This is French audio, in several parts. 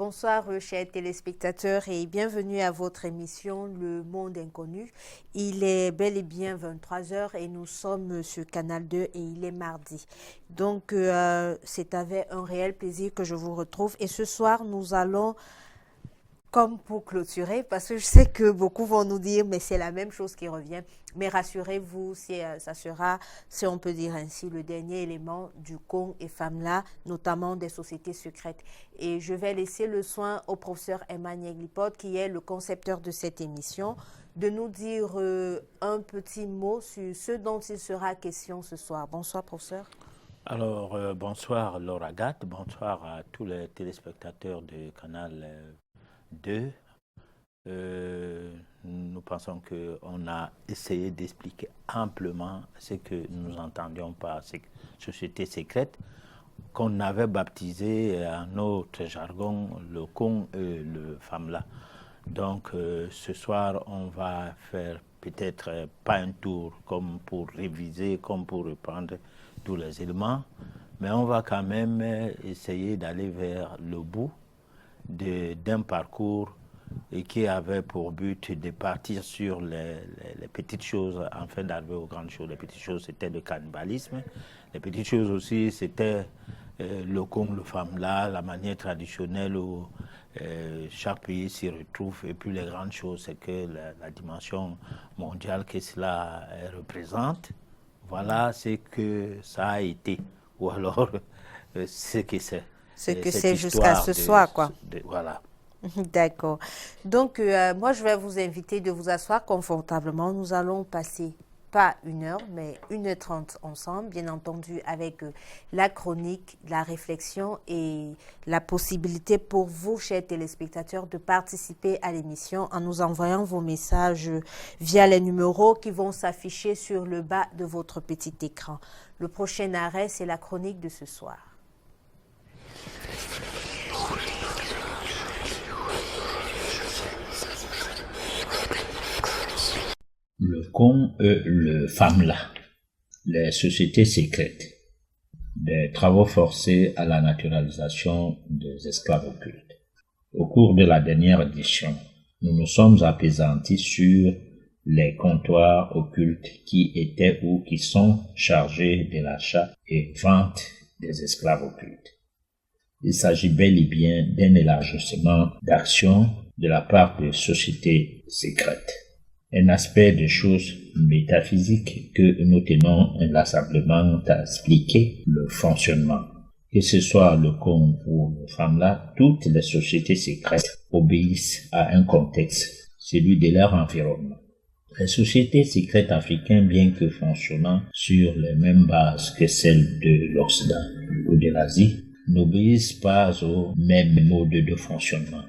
Bonsoir, chers téléspectateurs, et bienvenue à votre émission Le Monde Inconnu. Il est bel et bien 23 heures et nous sommes sur Canal 2 et il est mardi. Donc, c'est avec un réel plaisir que je vous retrouve. Et ce soir, nous allons, comme pour clôturer, parce que je sais que beaucoup vont nous dire, mais c'est la même chose qui revient. Mais rassurez-vous, ça sera, si on peut dire ainsi, le dernier élément du Kong et FAMLA, notamment des sociétés secrètes. Et je vais laisser le soin au professeur Emmanuel Glipot, qui est le concepteur de cette émission, de nous dire un petit mot sur ce dont il sera question ce soir. Bonsoir, professeur. Alors, bonsoir Laura Gatt, bonsoir à tous les téléspectateurs de Canal 2. Nous pensons qu'on a essayé d'expliquer amplement ce que nous entendions par ces sociétés secrètes qu'on avait baptisées en notre jargon le Kong et le FAMLA. Donc ce soir, on va faire peut-être pas un tour comme pour réviser, comme pour reprendre tous les éléments, mais on va quand même essayer d'aller vers le bout d'un parcours et qui avait pour but de partir sur les petites choses afin d'arriver aux grandes choses. Les petites choses, c'était le cannibalisme. Les petites choses aussi, c'était le Kong, le FAMLA, la manière traditionnelle où chaque pays s'y retrouve. Et puis les grandes choses, c'est que la dimension mondiale que cela représente, voilà ce que ça a été. Ou alors ce que c'est. Ce que c'est jusqu'à ce soir, quoi. Voilà. D'accord. Donc, moi, je vais vous inviter de vous asseoir confortablement. Nous allons passer, pas 1 heure, mais 1h30 ensemble, bien entendu, avec la chronique, la réflexion et la possibilité pour vous, chers téléspectateurs, de participer à l'émission en nous envoyant vos messages via les numéros qui vont s'afficher sur le bas de votre petit écran. Le prochain arrêt, c'est la chronique de ce soir. Le Kong et le FAMLA, les sociétés secrètes, des travaux forcés à la naturalisation des esclaves occultes. Au cours de la dernière édition, nous nous sommes appesantis sur les comptoirs occultes qui étaient ou qui sont chargés de l'achat et vente des esclaves occultes. Il s'agit bel et bien d'un élargissement d'action de la part des sociétés secrètes. Un aspect des choses métaphysiques que nous tenons inlassablement à expliquer le fonctionnement. Que ce soit le Kong ou le FAMLA, toutes les sociétés secrètes obéissent à un contexte, celui de leur environnement. Les sociétés secrètes africaines, bien que fonctionnant sur les mêmes bases que celles de l'Occident ou de l'Asie, n'obéissent pas au même mode de fonctionnement.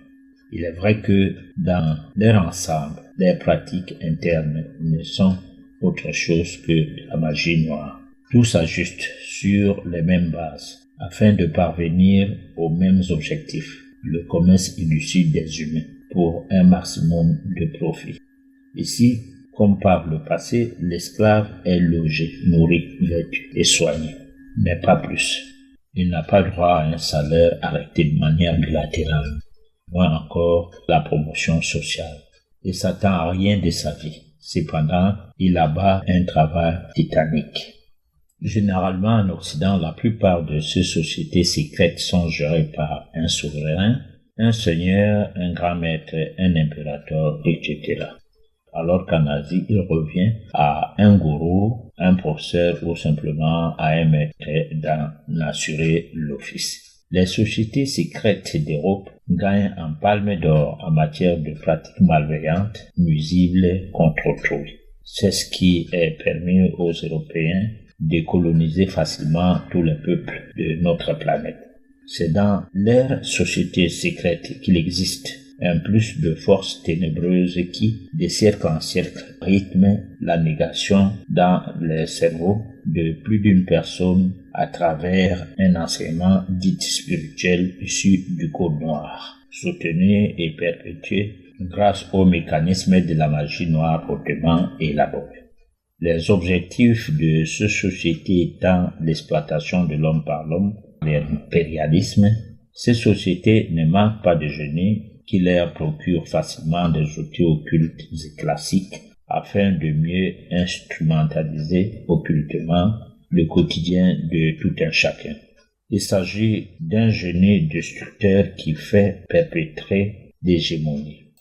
Il est vrai que dans leur ensemble, les pratiques internes ne sont autre chose que la magie noire. Tout s'ajuste sur les mêmes bases afin de parvenir aux mêmes objectifs, le commerce illicite des humains pour un maximum de profit. Ici, comme par le passé, l'esclave est logé, nourri, vêtu et soigné, mais pas plus. Il n'a pas droit à un salaire arrêté de manière bilatérale, moins encore la promotion sociale, et s'attend à rien de sa vie. Cependant, il abat un travail titanique. Généralement, en Occident, la plupart de ces sociétés secrètes sont gérées par un souverain, un seigneur, un grand maître, un impérateur, etc. Alors qu'en Asie, il revient à un gourou, un professeur ou simplement à un maître d'en assurer l'office. Les sociétés secrètes d'Europe gagnent en palme d'or en matière de pratiques malveillantes, nuisibles contre autrui. C'est ce qui est permis aux Européens de coloniser facilement tous les peuples de notre planète. C'est dans leurs sociétés secrètes qu'il existe un plus de forces ténébreuses qui, de siècle en siècle, rythment la négation dans les cerveaux de plus d'une personne à travers un enseignement dit spirituel issu du code noir, soutenu et perpétué grâce au mécanisme de la magie noire hautement élaboré. Les objectifs de ces sociétés étant l'exploitation de l'homme par l'homme, l'impérialisme, Ces sociétés ne manquent pas de génies qui leur procurent facilement des outils occultes et classiques afin de mieux instrumentaliser occultement le quotidien de tout un chacun. Il s'agit d'un génie destructeur qui fait perpétrer l'hégémonie.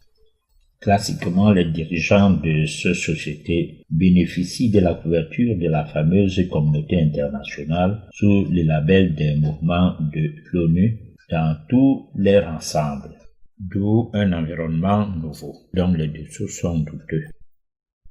Classiquement, les dirigeants de ces sociétés bénéficient de la couverture de la fameuse communauté internationale sous le label des mouvements de l'ONU dans tous leurs ensembles, d'où un environnement nouveau, dont les dessous sont douteux.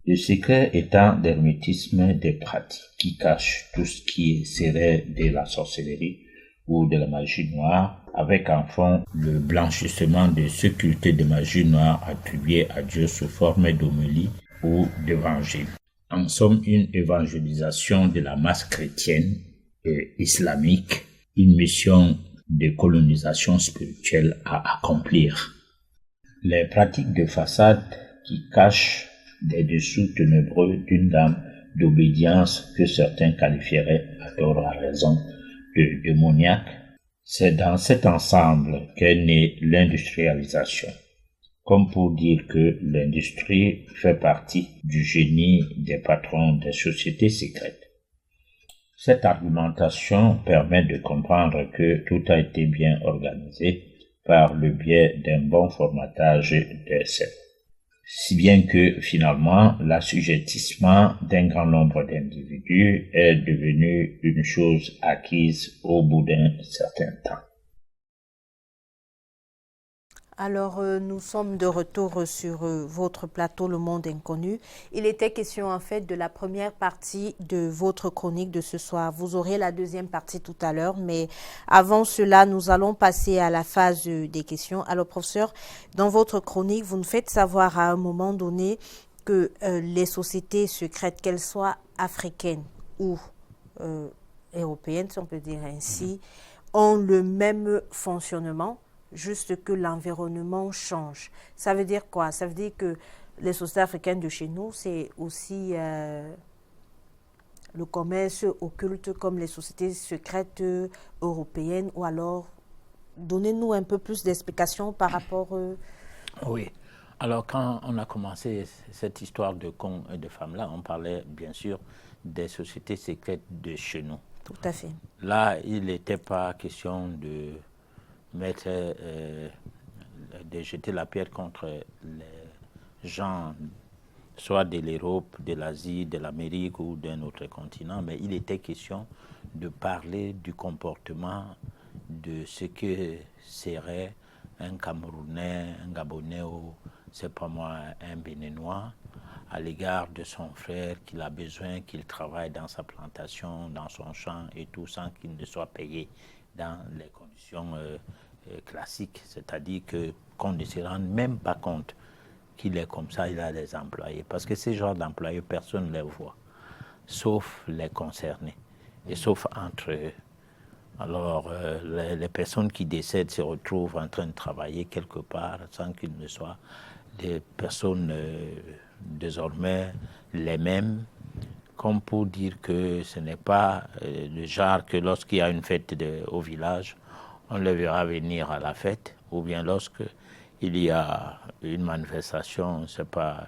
Le secret étant d'hermétisme des pratiques qui cachent tout ce qui serait de la sorcellerie ou de la magie noire, avec en fond le blanchissement de ce culte de magie noire attribué à Dieu sous forme d'homélie ou d'évangile. En somme, une évangélisation de la masse chrétienne et islamique, une mission de colonisation spirituelle à accomplir. Les pratiques de façade qui cachent des dessous ténébreux d'une dame d'obédience que certains qualifieraient à tort à raison de démoniaque, c'est dans cet ensemble qu'est née l'industrialisation, comme pour dire que l'industrie fait partie du génie des patrons des sociétés secrètes. Cette argumentation permet de comprendre que tout a été bien organisé par le biais d'un bon formatage des cerveaux. Si bien que finalement l'assujettissement d'un grand nombre d'individus est devenu une chose acquise au bout d'un certain temps. Alors, nous sommes de retour sur votre plateau Le Monde Inconnu. Il était question en fait de la première partie de votre chronique de ce soir. Vous aurez la deuxième partie tout à l'heure, mais avant cela, nous allons passer à la phase des questions. Alors, professeur, dans votre chronique, vous nous faites savoir à un moment donné que les sociétés secrètes, qu'elles soient africaines ou européennes, si on peut dire ainsi, ont le même fonctionnement, juste que l'environnement change. Ça veut dire quoi? Ça veut dire que les sociétés africaines de chez nous, c'est aussi le commerce occulte comme les sociétés secrètes européennes, ou alors donnez-nous un peu plus d'explications par rapport... Oui. Alors, quand on a commencé cette histoire de cons et de femmes-là, on parlait bien sûr des sociétés secrètes de chez nous. Tout à fait. Là, il n'était pas question de mettre, de jeter la pierre contre les gens, soit de l'Europe, de l'Asie, de l'Amérique ou d'un autre continent, mais il était question de parler du comportement de ce que serait un Camerounais, un Gabonais ou, c'est pas moi, un Béninois à l'égard de son frère qu'il a besoin qu'il travaille dans sa plantation, dans son champ et tout, sans qu'il ne soit payé dans les conditions classiques, c'est-à-dire qu'on ne se rende même pas compte qu'il est comme ça, il a des employés. Parce que ces genres d'employés, personne ne les voit, sauf les concernés, et sauf entre eux. Alors, les personnes qui décèdent se retrouvent en train de travailler quelque part sans qu'ils ne soient des personnes désormais les mêmes, comme pour dire que ce n'est pas le genre que lorsqu'il y a une fête au village, on les verra venir à la fête, ou bien lorsqu'il y a une manifestation, je ne sais pas,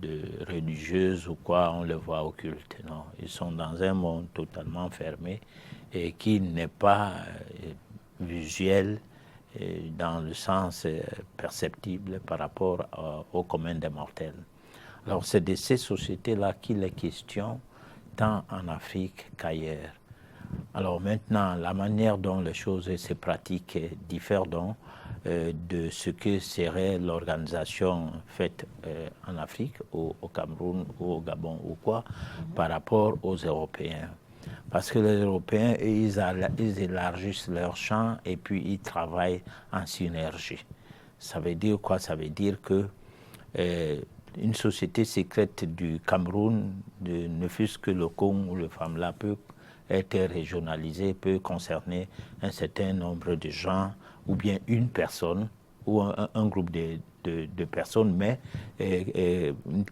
de religieuse ou quoi, on les voit au culte. Non, ils sont dans un monde totalement fermé et qui n'est pas visuel dans le sens perceptible par rapport au commun des mortels. Alors c'est de ces sociétés-là qu'il est question, tant en Afrique qu'ailleurs. Alors maintenant, la manière dont les choses se pratiquent diffère donc de ce que serait l'organisation faite en Afrique, au Cameroun, ou au Gabon ou quoi, par rapport aux Européens. Parce que les Européens, ils élargissent leur champ et puis ils travaillent en synergie. Ça veut dire quoi? Ça veut dire que une société secrète du Cameroun, ne fût-ce que le Congo ou le FAMLA, peut être régionalisé, peut concerner un certain nombre de gens, ou bien une personne, ou un groupe de personnes, mais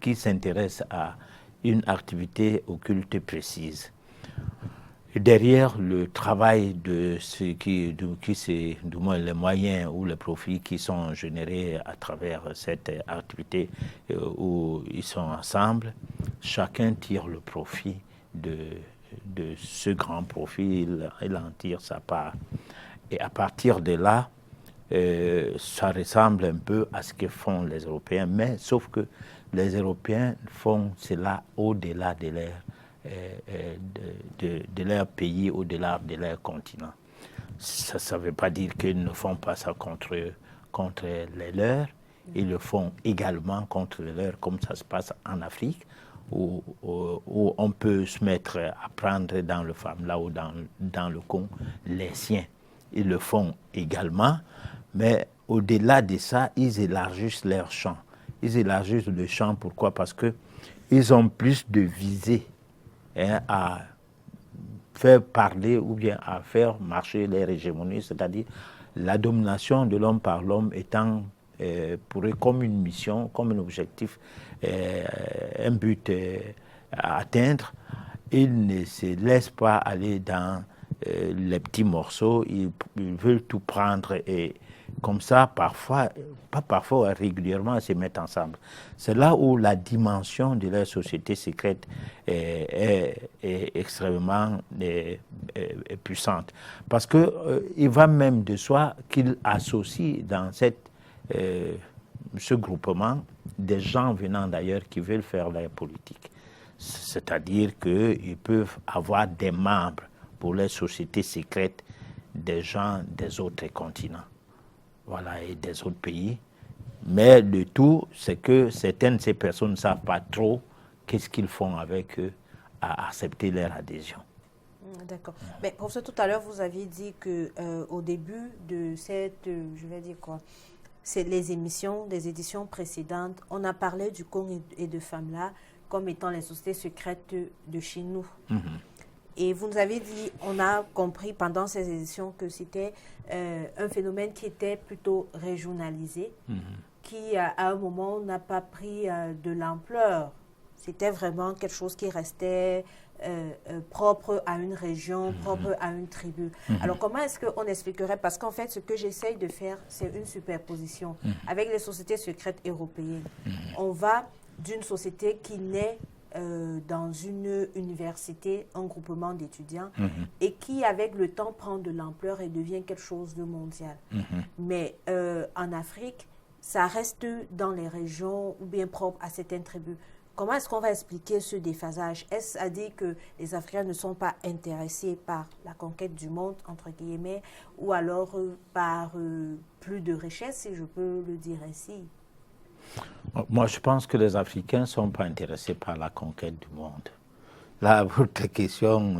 qui s'intéressent à une activité occulte précise. derrière le travail de ceux c'est du moins les moyens ou les profits qui sont générés à travers cette activité où ils sont ensemble, chacun tire le profit de ce grand profit, il en tire sa part. Et à partir de là, ça ressemble un peu à ce que font les Européens, mais sauf que les Européens font cela au-delà de leur pays, au-delà de leur continent. Ça ne veut pas dire qu'ils ne font pas ça contre les leurs, ils le font également contre les leurs, comme ça se passe en Afrique, où on peut se mettre à prendre dans le FAMLA ou dans le Con les siens. Ils le font également, mais au-delà de ça, ils élargissent leur champ. Ils élargissent le champ, pourquoi? Parce qu'ils ont plus de visées à faire parler ou bien à faire marcher leur hégémonie, c'est-à-dire la domination de l'homme par l'homme étant pour eux comme une mission, comme un objectif, un but à atteindre. Ils ne se laissent pas aller dans les petits morceaux, ils veulent tout prendre et comme ça, parfois, pas parfois, régulièrement, se mettent ensemble. C'est là où la dimension de leur société secrète est extrêmement puissante. Parce qu'il va même de soi qu'ils associent dans ce groupement des gens venant d'ailleurs qui veulent faire leur politique. C'est-à-dire qu'ils peuvent avoir des membres pour les sociétés secrètes des gens des autres continents. Voilà, et des autres pays. Mais le tout, c'est que certaines de ces personnes ne savent pas trop qu'est-ce qu'ils font avec eux à accepter leur adhésion. D'accord. Mais professeur, tout à l'heure, vous aviez dit qu'au début de cette, je vais dire quoi, c'est les émissions, des éditions précédentes, on a parlé du Con et de FAMLA comme étant les sociétés secrètes de chez nous. Et vous nous avez dit, on a compris pendant ces éditions que c'était un phénomène qui était plutôt régionalisé, qui à un moment n'a pas pris de l'ampleur. C'était vraiment quelque chose qui restait propre à une région, propre à une tribu. Alors comment est-ce qu'on expliquerait? Parce qu'en fait, ce que j'essaye de faire, c'est une superposition. Avec les sociétés secrètes européennes, on va d'une société qui naît dans une université, un groupement d'étudiants, et qui, avec le temps, prend de l'ampleur et devient quelque chose de mondial. Mais en Afrique, ça reste dans les régions ou bien propre à certaines tribus. Comment est-ce qu'on va expliquer ce déphasage? Est-ce à dire que les Africains ne sont pas intéressés par la conquête du monde, entre guillemets, ou alors par plus de richesse, si je peux le dire ainsi? Moi, je pense que les Africains ne sont pas intéressés par la conquête du monde. Là, votre question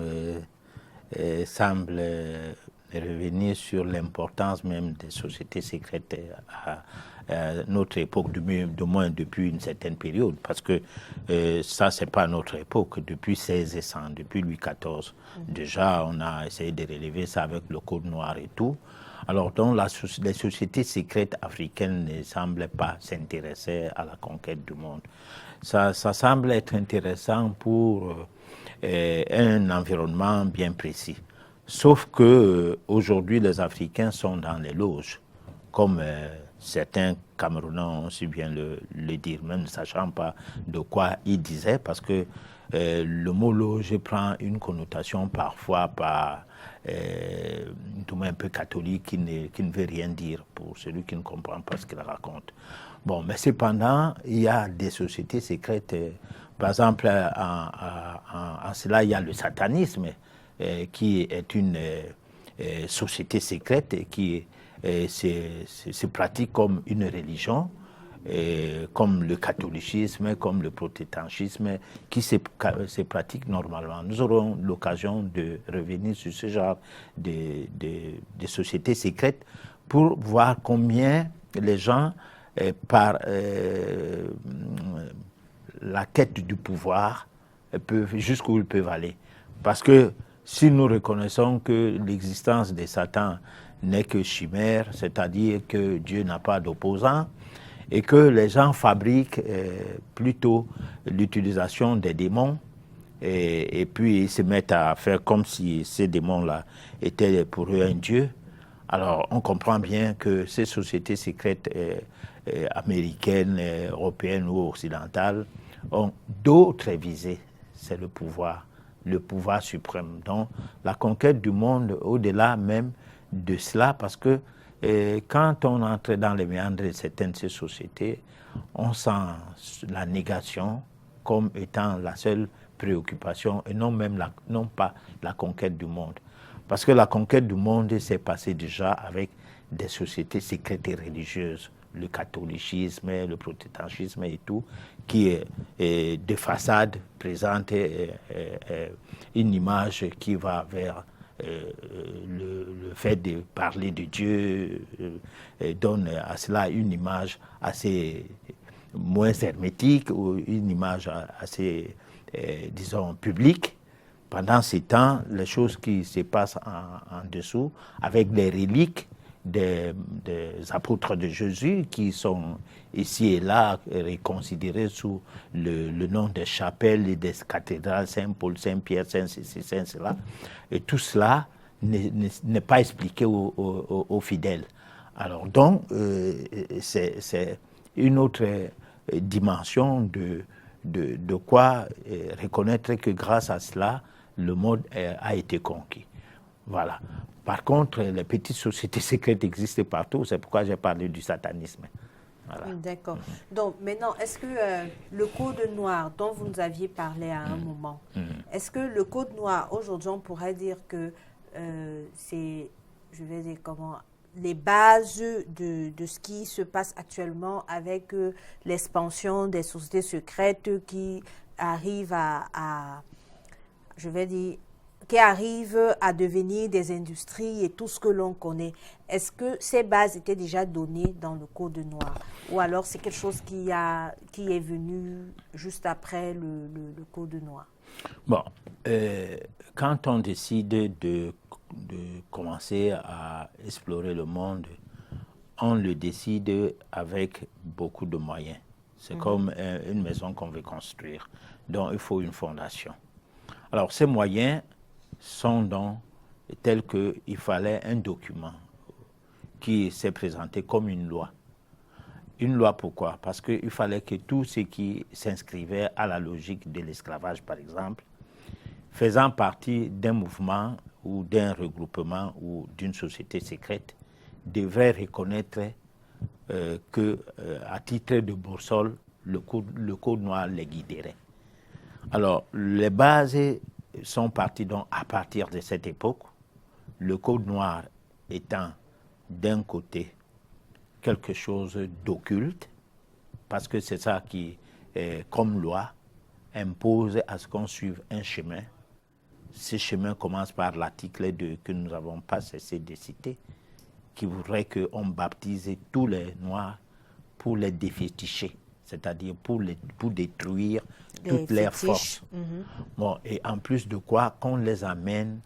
semble revenir sur l'importance même des sociétés secrètes à notre époque, du moins depuis une certaine période, parce que ça, c'est pas notre époque. Depuis 1600, depuis Louis XIV, déjà, on a essayé de relever ça avec le Code noir et tout. Alors donc, les sociétés secrètes africaines ne semblent pas s'intéresser à la conquête du monde. Ça semble être intéressant pour un environnement bien précis. Sauf que aujourd'hui, les Africains sont dans les loges, comme certains Camerounais ont su bien le dire, même ne sachant pas de quoi ils disaient, parce que le mot loge prend une connotation parfois tout un peu catholique qui ne veut rien dire pour celui qui ne comprend pas ce qu'il raconte. Bon, mais cependant, il y a des sociétés secrètes. Par exemple, en cela, il y a le satanisme, qui est une société secrète et qui se pratique comme une religion, comme le catholicisme, comme le protestantisme, qui se pratique normalement. Nous aurons l'occasion de revenir sur ce genre de sociétés secrètes pour voir combien les gens, par la quête du pouvoir, jusqu'où ils peuvent aller. Parce que si nous reconnaissons que l'existence de Satan n'est que chimère, c'est-à-dire que Dieu n'a pas d'opposant, et que les gens fabriquent plutôt l'utilisation des démons et puis ils se mettent à faire comme si ces démons-là étaient pour eux un dieu. Alors on comprend bien que ces sociétés secrètes américaines, européennes ou occidentales ont d'autres visées. C'est le pouvoir suprême. Donc la conquête du monde au-delà même de cela, parce que quand on entre dans les méandres de certaines de ces sociétés, on sent la négation comme étant la seule préoccupation et non pas la conquête du monde. Parce que la conquête du monde s'est passée déjà avec des sociétés secrètes et religieuses, le catholicisme, le protestantisme et tout, qui de façade présente une image qui va vers le fait de parler de Dieu, donne à cela une image assez moins hermétique ou une image assez, disons, publique. Pendant ces temps, les choses qui se passent en dessous, avec les reliques des apôtres de Jésus qui sont ici et là considérés sous le nom des chapelles et des cathédrales, Saint-Paul, Saint-Pierre, Saint-Cécile, Saint-Cela. Et tout cela n'est pas expliqué aux fidèles. Alors donc, c'est une autre dimension de quoi reconnaître que grâce à cela, le monde a été conquis. Voilà. Par contre, les petites sociétés secrètes existent partout. C'est pourquoi j'ai parlé du satanisme. Voilà. D'accord. Donc, maintenant, est-ce que le code noir dont vous nous aviez parlé à un moment, est-ce que le code noir, aujourd'hui, on pourrait dire que c'est, je vais dire comment, les bases de ce qui se passe actuellement avec l'expansion des sociétés secrètes qui arrivent je vais dire, qui arrivent à devenir des industries et tout ce que l'on connaît. Est-ce que ces bases étaient déjà données dans le code noir? Ou alors c'est quelque chose qui est venu juste après le code noir? Bon, quand on décide de commencer à explorer le monde, on le décide avec beaucoup de moyens. C'est comme une maison qu'on veut construire. Donc il faut une fondation. Alors ces moyens sont donc tels qu'il fallait un document qui s'est présenté comme une loi. Une loi pourquoi? Parce qu'il fallait que tout ce qui s'inscrivait à la logique de l'esclavage, par exemple, faisant partie d'un mouvement ou d'un regroupement ou d'une société secrète, devrait reconnaître que, à titre de boussole, le code noir les guiderait. Alors, les bases sont parties donc à partir de cette époque, le code noir étant d'un côté quelque chose d'occulte, parce que c'est ça qui, comme loi, impose à ce qu'on suive un chemin. Ce chemin commence par l'article 2 que nous n'avons pas cessé de citer, qui voudrait qu'on baptise tous les Noirs pour les déféticher, c'est-à-dire pour détruire toutes leurs forces. Bon, et en plus de quoi, qu'on les amène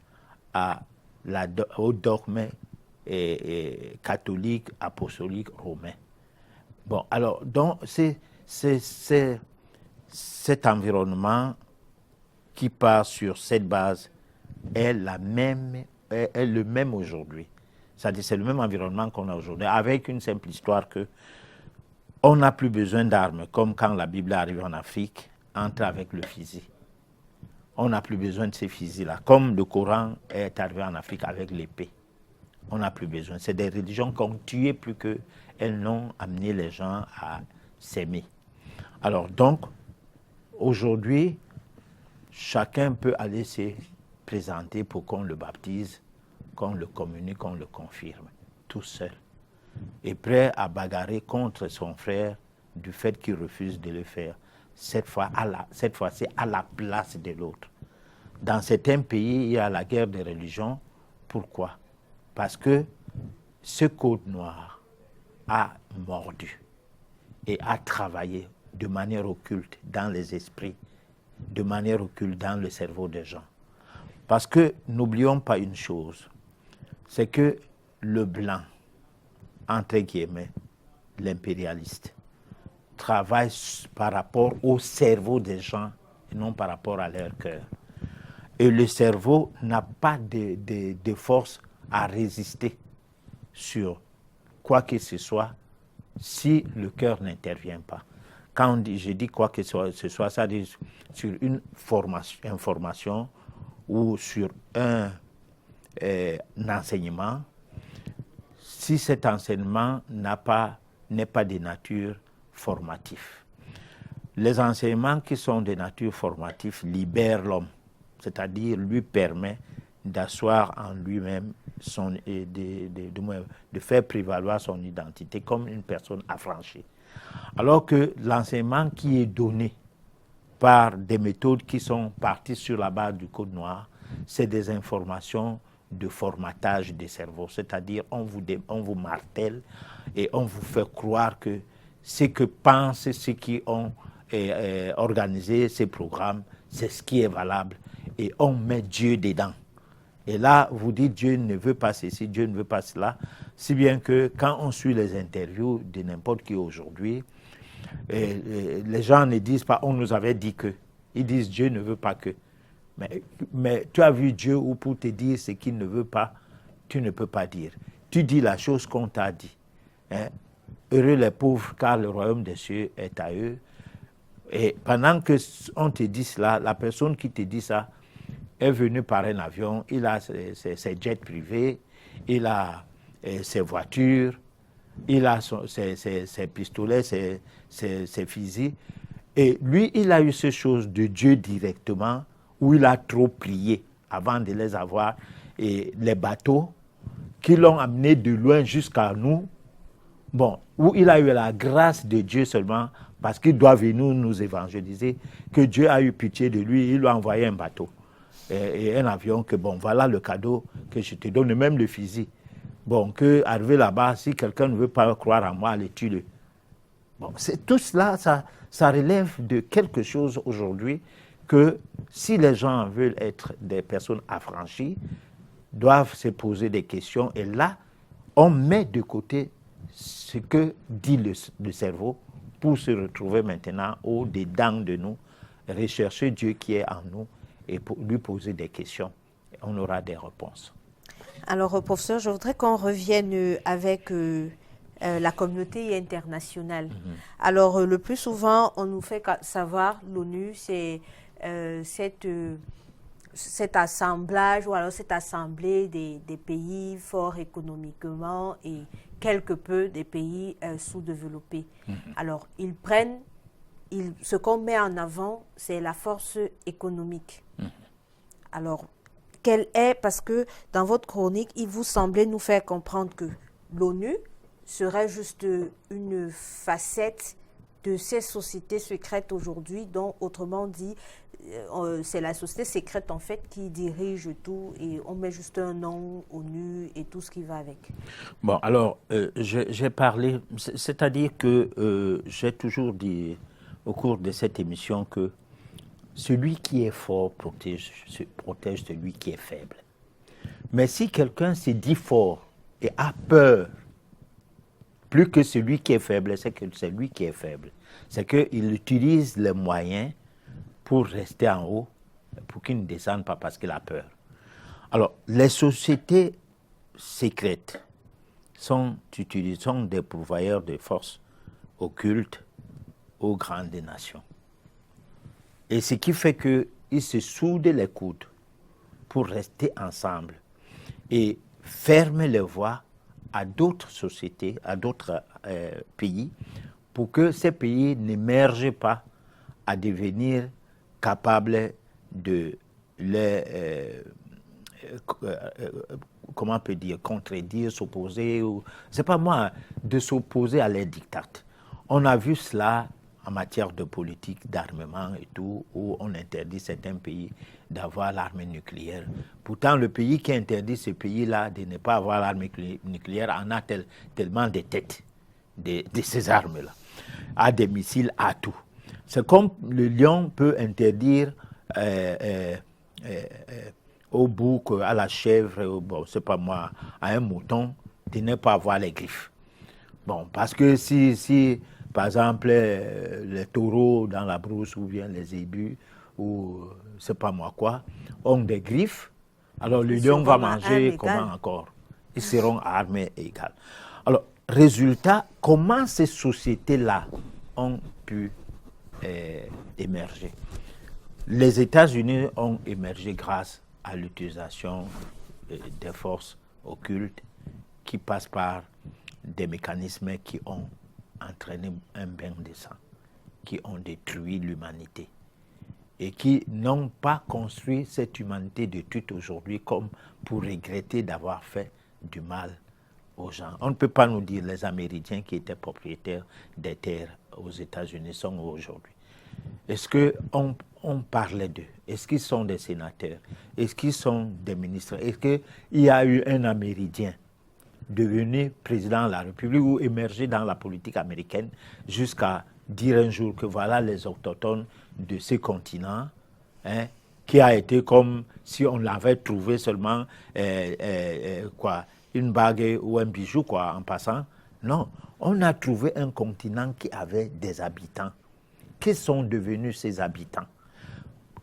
au dogme catholique, apostolique, romain. Bon, alors, donc, c'est cet environnement qui part sur cette base est le même aujourd'hui. C'est-à-dire, c'est le même environnement qu'on a aujourd'hui, avec une simple histoire que on n'a plus besoin d'armes, comme quand la Bible arrive en Afrique, entre avec le fusil. On n'a plus besoin de ces fusils-là, comme le Coran est arrivé en Afrique avec l'épée. On n'a plus besoin. C'est des religions qui ont tué plus qu'elles n'ont amené les gens à s'aimer. Alors donc, aujourd'hui, chacun peut aller se présenter pour qu'on le baptise, qu'on le communique, qu'on le confirme, tout seul. Et prêt à bagarrer contre son frère du fait qu'il refuse de le faire. Cette fois-ci à la place de l'autre. Dans certains pays, il y a la guerre des religions. Pourquoi? Parce que ce code noir a mordu et a travaillé de manière occulte dans les esprits, de manière occulte dans le cerveau des gens. Parce que n'oublions pas une chose, c'est que le blanc, entre guillemets, l'impérialiste, travaille par rapport au cerveau des gens et non par rapport à leur cœur. Et le cerveau n'a pas de force à résister sur quoi que ce soit si le cœur n'intervient pas. Quand je dis quoi que ce soit, ça dit sur une information ou sur un enseignement, si cet enseignement n'est pas de nature formative. Les enseignements qui sont de nature formative libèrent l'homme, c'est-à-dire lui permet d'asseoir en lui-même de faire prévaloir son identité comme une personne affranchie. Alors que l'enseignement qui est donné par des méthodes qui sont parties sur la base du code noir, c'est des informations de formatage des cerveaux, c'est-à-dire on vous martèle et on vous fait croire que ce que pensent ceux qui ont organisé ces programmes, c'est ce qui est valable et on met Dieu dedans. Et là, vous dites Dieu ne veut pas ceci, Dieu ne veut pas cela, si bien que quand on suit les interviews de n'importe qui aujourd'hui, les gens ne disent pas on nous avait dit que, ils disent Dieu ne veut pas que. Mais tu as vu Dieu ou pour te dire ce qu'il ne veut pas, tu ne peux pas dire. Tu dis la chose qu'on t'a dit. Hein? Heureux les pauvres, car le royaume des cieux est à eux. Et pendant qu'on te dit cela, la personne qui te dit ça est venue par un avion, il a ses jets privés, il a ses voitures, il a ses pistolets, ses fusils. Et lui, il a eu ces choses de Dieu directement, où il a trop prié avant de les avoir. Et les bateaux qui l'ont amené de loin jusqu'à nous, bon, où il a eu la grâce de Dieu seulement, parce qu'il doit venir nous évangéliser, que Dieu a eu pitié de lui, il lui a envoyé un bateau et un avion, que bon, voilà le cadeau que je te donne, même le fusil. Bon, que arrivé là-bas, si quelqu'un ne veut pas croire en moi, allez, tue-le. Bon, tout cela, ça relève de quelque chose aujourd'hui que si les gens veulent être des personnes affranchies, doivent se poser des questions. Et là, on met de côté ce que dit le cerveau pour se retrouver maintenant au-dedans de nous, rechercher Dieu qui est en nous et pour lui poser des questions. On aura des réponses. Alors, professeur, je voudrais qu'on revienne avec la communauté internationale. Alors, le plus souvent, on nous fait savoir, l'ONU, c'est cet assemblage ou alors cette assemblée des pays forts économiquement et quelque peu des pays sous-développés. Alors, ce qu'on met en avant, c'est la force économique. Alors, quelle est, parce que dans votre chronique, il vous semblait nous faire comprendre que l'ONU serait juste une facette de ces sociétés secrètes aujourd'hui, dont, autrement dit, c'est la société secrète en fait qui dirige tout et on met juste un nom ONU et tout ce qui va avec. Bon, alors, j'ai parlé, c'est-à-dire que j'ai toujours dit au cours de cette émission que celui qui est fort protège celui qui est faible. Mais si quelqu'un se dit fort et a peur, plus que celui qui est faible, c'est que c'est lui qui est faible. C'est qu'il utilise les moyens pour rester en haut, pour qu'il ne descende pas parce qu'il a peur. Alors, les sociétés secrètes sont des pourvoyeurs de forces occultes aux grandes nations. Et ce qui fait qu'ils se soudent les coudes pour rester ensemble et fermer les voies à d'autres sociétés, à d'autres pays, pour que ces pays n'émergent pas à devenir capables de les, comment on peut dire, contredire, s'opposer, c'est pas moi, de s'opposer à les dictates. On a vu cela en matière de politique, d'armement et tout, où on interdit certains pays d'avoir l'arme nucléaire. Pourtant, le pays qui interdit ce pays-là de ne pas avoir l'arme nucléaire en a tellement de têtes de ces armes-là, a des missiles, à tout. C'est comme le lion peut interdire au bouc, à la chèvre, bon, c'est pas moi, à un mouton, de ne pas avoir les griffes. Bon, parce que si par exemple, les taureaux dans la brousse ou bien les zébus ou c'est pas moi quoi, ont des griffes, alors le Ils lion va seront à manger armes comment égales. encore? Ils seront armés égales. Alors, résultat, comment ces sociétés-là ont pu émerger? Les États-Unis ont émergé grâce à l'utilisation des forces occultes qui passent par des mécanismes qui ont entraîné un bain de sang, qui ont détruit l'humanité et qui n'ont pas construit cette humanité de tout aujourd'hui comme pour regretter d'avoir fait du mal aux gens. On ne peut pas nous dire les Amérindiens qui étaient propriétaires des terres aux États-Unis sont aujourd'hui. Est-ce qu'on parlait d'eux? Est-ce qu'ils sont des sénateurs? Est-ce qu'ils sont des ministres? Est-ce qu'il y a eu un Amérindien devenu président de la République ou émergé dans la politique américaine jusqu'à dire un jour que voilà les autochtones de ces continents, hein, qui a été comme si on l'avait trouvé seulement une bague ou un bijou quoi, en passant. Non, on a trouvé un continent qui avait des habitants. Qui sont devenus ces habitants?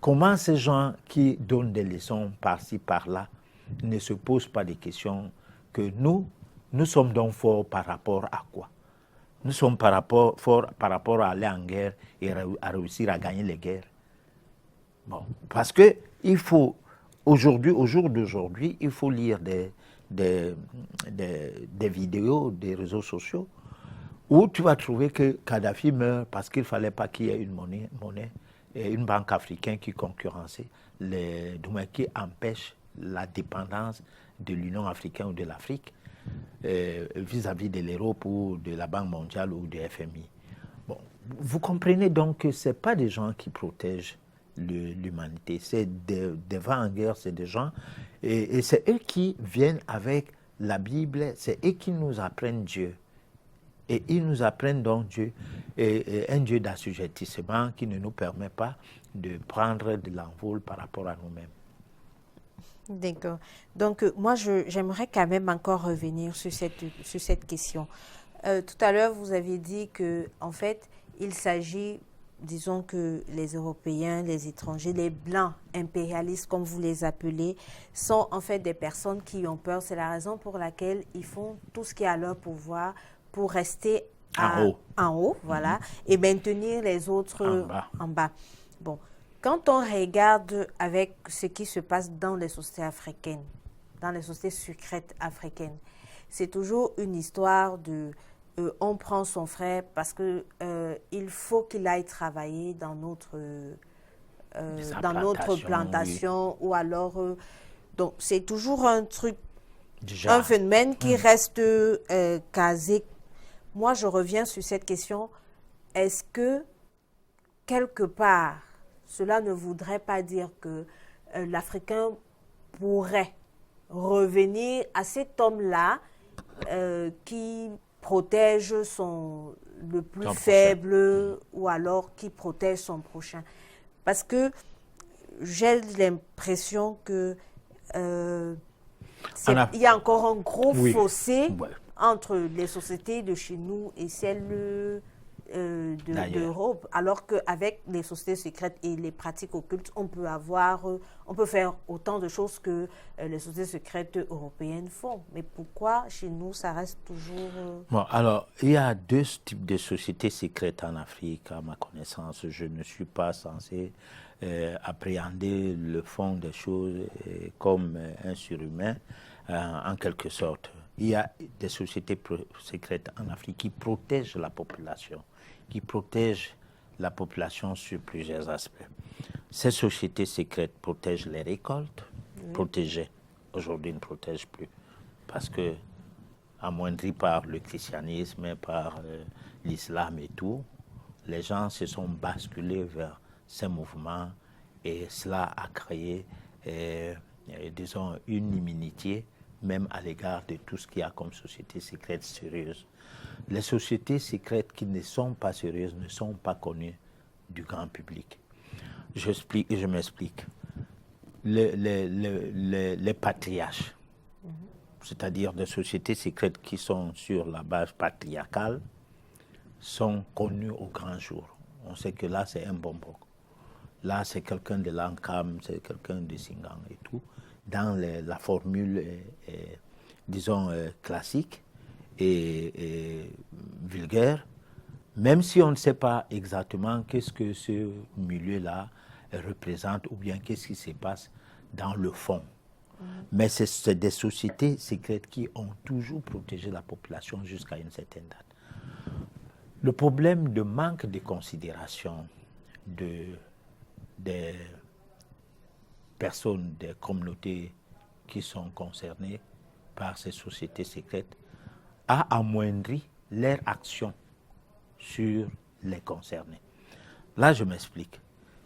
Comment ces gens qui donnent des leçons par-ci, par-là, ne se posent pas des questions que nous sommes donc forts par rapport à quoi? Nous sommes forts par rapport à aller en guerre et à réussir à gagner les guerres. Bon, parce que il faut, aujourd'hui, au jour d'aujourd'hui, il faut lire des vidéos des réseaux sociaux où tu vas trouver que Kadhafi meurt parce qu'il ne fallait pas qu'il y ait une monnaie et une banque africaine qui concurrençait, qui empêche la dépendance de l'Union africaine ou de l'Afrique vis-à-vis de l'Europe ou de la Banque mondiale ou du FMI. Bon, vous comprenez donc que ce n'est pas des gens qui protègent l'humanité, c'est des vents en guerre, c'est des gens, et c'est eux qui viennent avec la Bible, c'est eux qui nous apprennent Dieu. Et ils nous apprennent donc Dieu, et un Dieu d'assujettissement qui ne nous permet pas de prendre de l'envol par rapport à nous-mêmes. D'accord. Donc, moi, j'aimerais quand même encore revenir sur cette question. Tout à l'heure, vous avez dit que, en fait, il s'agit, disons que les Européens, les étrangers, les Blancs impérialistes, comme vous les appelez, sont en fait des personnes qui ont peur. C'est la raison pour laquelle ils font tout ce qui est à leur pouvoir pour rester en haut, voilà, et maintenir les autres en bas. Bon, quand on regarde avec ce qui se passe dans les sociétés africaines, dans les sociétés secrètes africaines, c'est toujours une histoire de on prend son frère parce que il faut qu'il aille travailler dans notre plantation, oui. Ou alors donc c'est toujours un truc, un phénomène qui reste casé. Moi, je reviens sur cette question. Est-ce que, quelque part, cela ne voudrait pas dire que l'Africain pourrait revenir à cet homme-là qui protège le plus faible ou alors qui protège son prochain? Parce que j'ai l'impression que il y a encore un gros fossé entre les sociétés de chez nous et celles d'Europe, alors qu'avec les sociétés secrètes et les pratiques occultes, on peut faire autant de choses que les sociétés secrètes européennes font. Mais pourquoi chez nous, ça reste toujours... Bon, alors, il y a deux types de sociétés secrètes en Afrique, à ma connaissance. Je ne suis pas censé appréhender le fond des choses comme un surhumain, en quelque sorte. Il y a des sociétés secrètes en Afrique qui protègent la population, sur plusieurs aspects. Ces sociétés secrètes protègent les récoltes, protégeaient. Aujourd'hui, ne protègent plus. Parce que, amoindris par le christianisme, par l'islam et tout, les gens se sont basculés vers ces mouvements et cela a créé, disons, une inimitié même à l'égard de tout ce qu'il y a comme société secrète sérieuse. Les sociétés secrètes qui ne sont pas sérieuses ne sont pas connues du grand public. Je m'explique. Les patriarches, c'est-à-dire des sociétés secrètes qui sont sur la base patriarcale, sont connues au grand jour. On sait que là, c'est un bonbon. là c'est quelqu'un de l'ANCAM, c'est quelqu'un de Singang et tout, dans la formule, disons, classique et vulgaire, même si on ne sait pas exactement qu'est-ce que ce milieu-là représente ou bien qu'est-ce qui se passe dans le fond. Mais c'est des sociétés secrètes qui ont toujours protégé la population jusqu'à une certaine date. Le problème de manque de considération des personnes, des communautés qui sont concernées par ces sociétés secrètes a amoindri leur action sur les concernés. Là, je m'explique.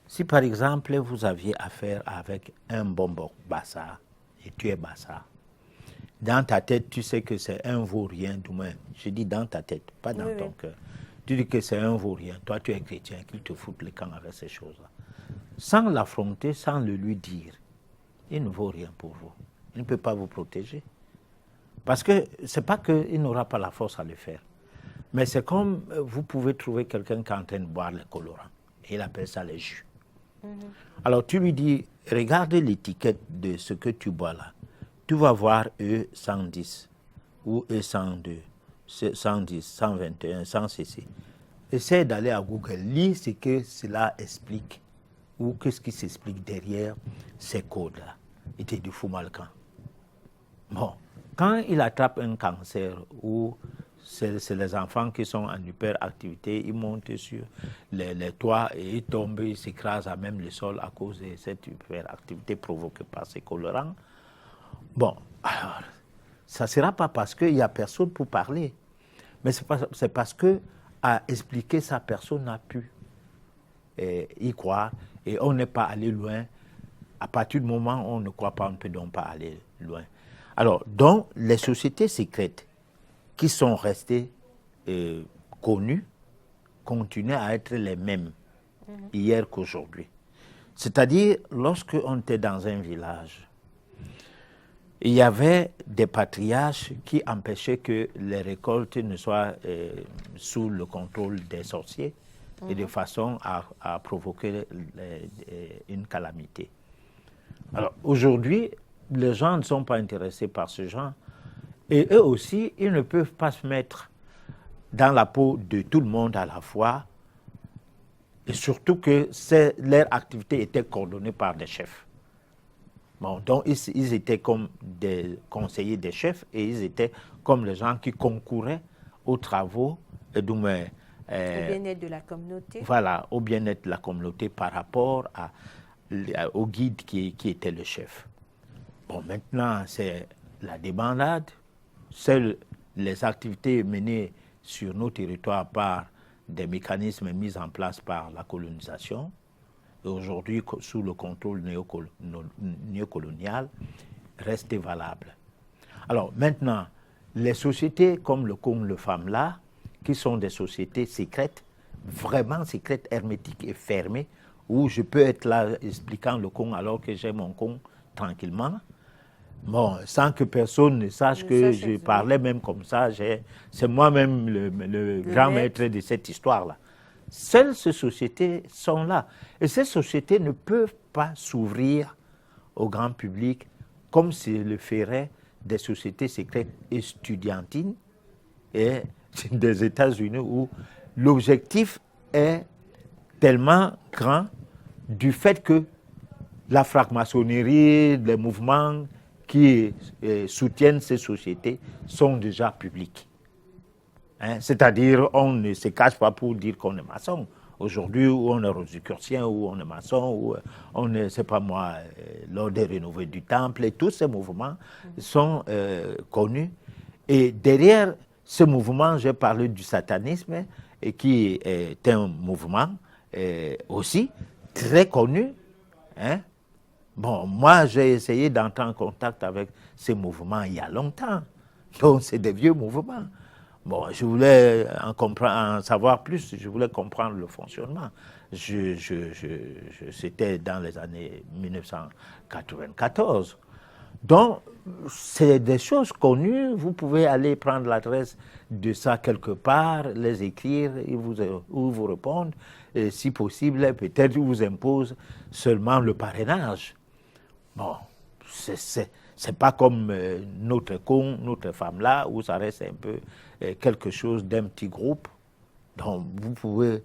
Si par exemple, vous aviez affaire avec un bonbon Bassa, et tu es Bassa, dans ta tête, tu sais que c'est un vaurien, du moins, je dis dans ta tête, pas dans ton cœur. Tu dis que c'est un vaurien, toi tu es chrétien, qu'il te foute le camp avec ces choses-là. Sans l'affronter, sans le lui dire, il ne vaut rien pour vous. Il ne peut pas vous protéger. Parce que ce n'est pas qu'il n'aura pas la force à le faire. Mais c'est comme vous pouvez trouver quelqu'un qui est en train de boire les colorants. Et il appelle ça les jus. Alors tu lui dis, regarde l'étiquette de ce que tu bois là. Tu vas voir E110 ou E102, 110, 121, 100 cc. Essaie d'aller à Google, lis ce que cela explique ou qu'est-ce qui s'explique derrière ces codes-là. Il te dit fou mal quand. Bon, quand il attrape un cancer ou c'est les enfants qui sont en hyperactivité, ils montent sur les toits et ils tombent, ils s'écrasent à même le sol à cause de cette hyperactivité provoquée par ces colorants. Bon, alors, ça ne sera pas parce qu'il n'y a personne pour parler, mais c'est parce que à expliquer ça, personne n'a pu y croire et on n'est pas allé loin. À partir du moment où on ne croit pas, on ne peut donc pas aller loin. Alors, donc, les sociétés secrètes qui sont restées connues continuent à être les mêmes hier qu'aujourd'hui. C'est-à-dire, lorsqu'on était dans un village, il y avait des patriarches qui empêchaient que les récoltes ne soient sous le contrôle des sorciers et de façon à provoquer une calamité. Alors aujourd'hui, les gens ne sont pas intéressés par ce genre et eux aussi, ils ne peuvent pas se mettre dans la peau de tout le monde à la fois et surtout que leur activité était coordonnée par des chefs. Bon, donc ils étaient comme des conseillers des chefs et ils étaient comme les gens qui concouraient aux travaux au bien-être de la communauté. Voilà, au bien-être de la communauté par rapport au guide qui était le chef. Bon, maintenant, c'est la débandade. Seules les activités menées sur nos territoires par des mécanismes mis en place par la colonisation, et aujourd'hui, sous le contrôle néocolonial, restent valables. Alors maintenant, les sociétés comme le Cong, le FAMLA, qui sont des sociétés secrètes, vraiment secrètes, hermétiques et fermées, où je peux être là expliquant le Cong alors que j'ai mon Cong tranquillement, bon, sans que personne ne sache que je parlais même comme ça. C'est moi-même le grand maître de cette histoire-là. Seules ces sociétés sont là. Et ces sociétés ne peuvent pas s'ouvrir au grand public comme le feraient des sociétés secrètes estudiantines et des États-Unis où l'objectif est tellement grand du fait que la franc-maçonnerie, les mouvements qui soutiennent ces sociétés sont déjà publics. Hein? C'est-à-dire, on ne se cache pas pour dire qu'on est maçon. Aujourd'hui, on est rosicrucien, ou on est maçon, ou on est, c'est pas moi, l'ordre rénové du Temple, et tous ces mouvements sont connus. Et derrière ce mouvement, j'ai parlé du satanisme, et qui est un mouvement aussi très connu. Hein? Bon, moi, j'ai essayé d'entrer en contact avec ces mouvements il y a longtemps. Donc, c'est des vieux mouvements. Bon, je voulais en savoir plus, je voulais comprendre le fonctionnement. C'était dans les années 1994. Donc, c'est des choses connues. Vous pouvez aller prendre l'adresse de ça quelque part, les écrire ou vous répondre. Et si possible, peut-être vous impose seulement le parrainage. Bon, c'est pas comme notre femme là, où ça reste un peu quelque chose d'un petit groupe. Donc, vous pouvez,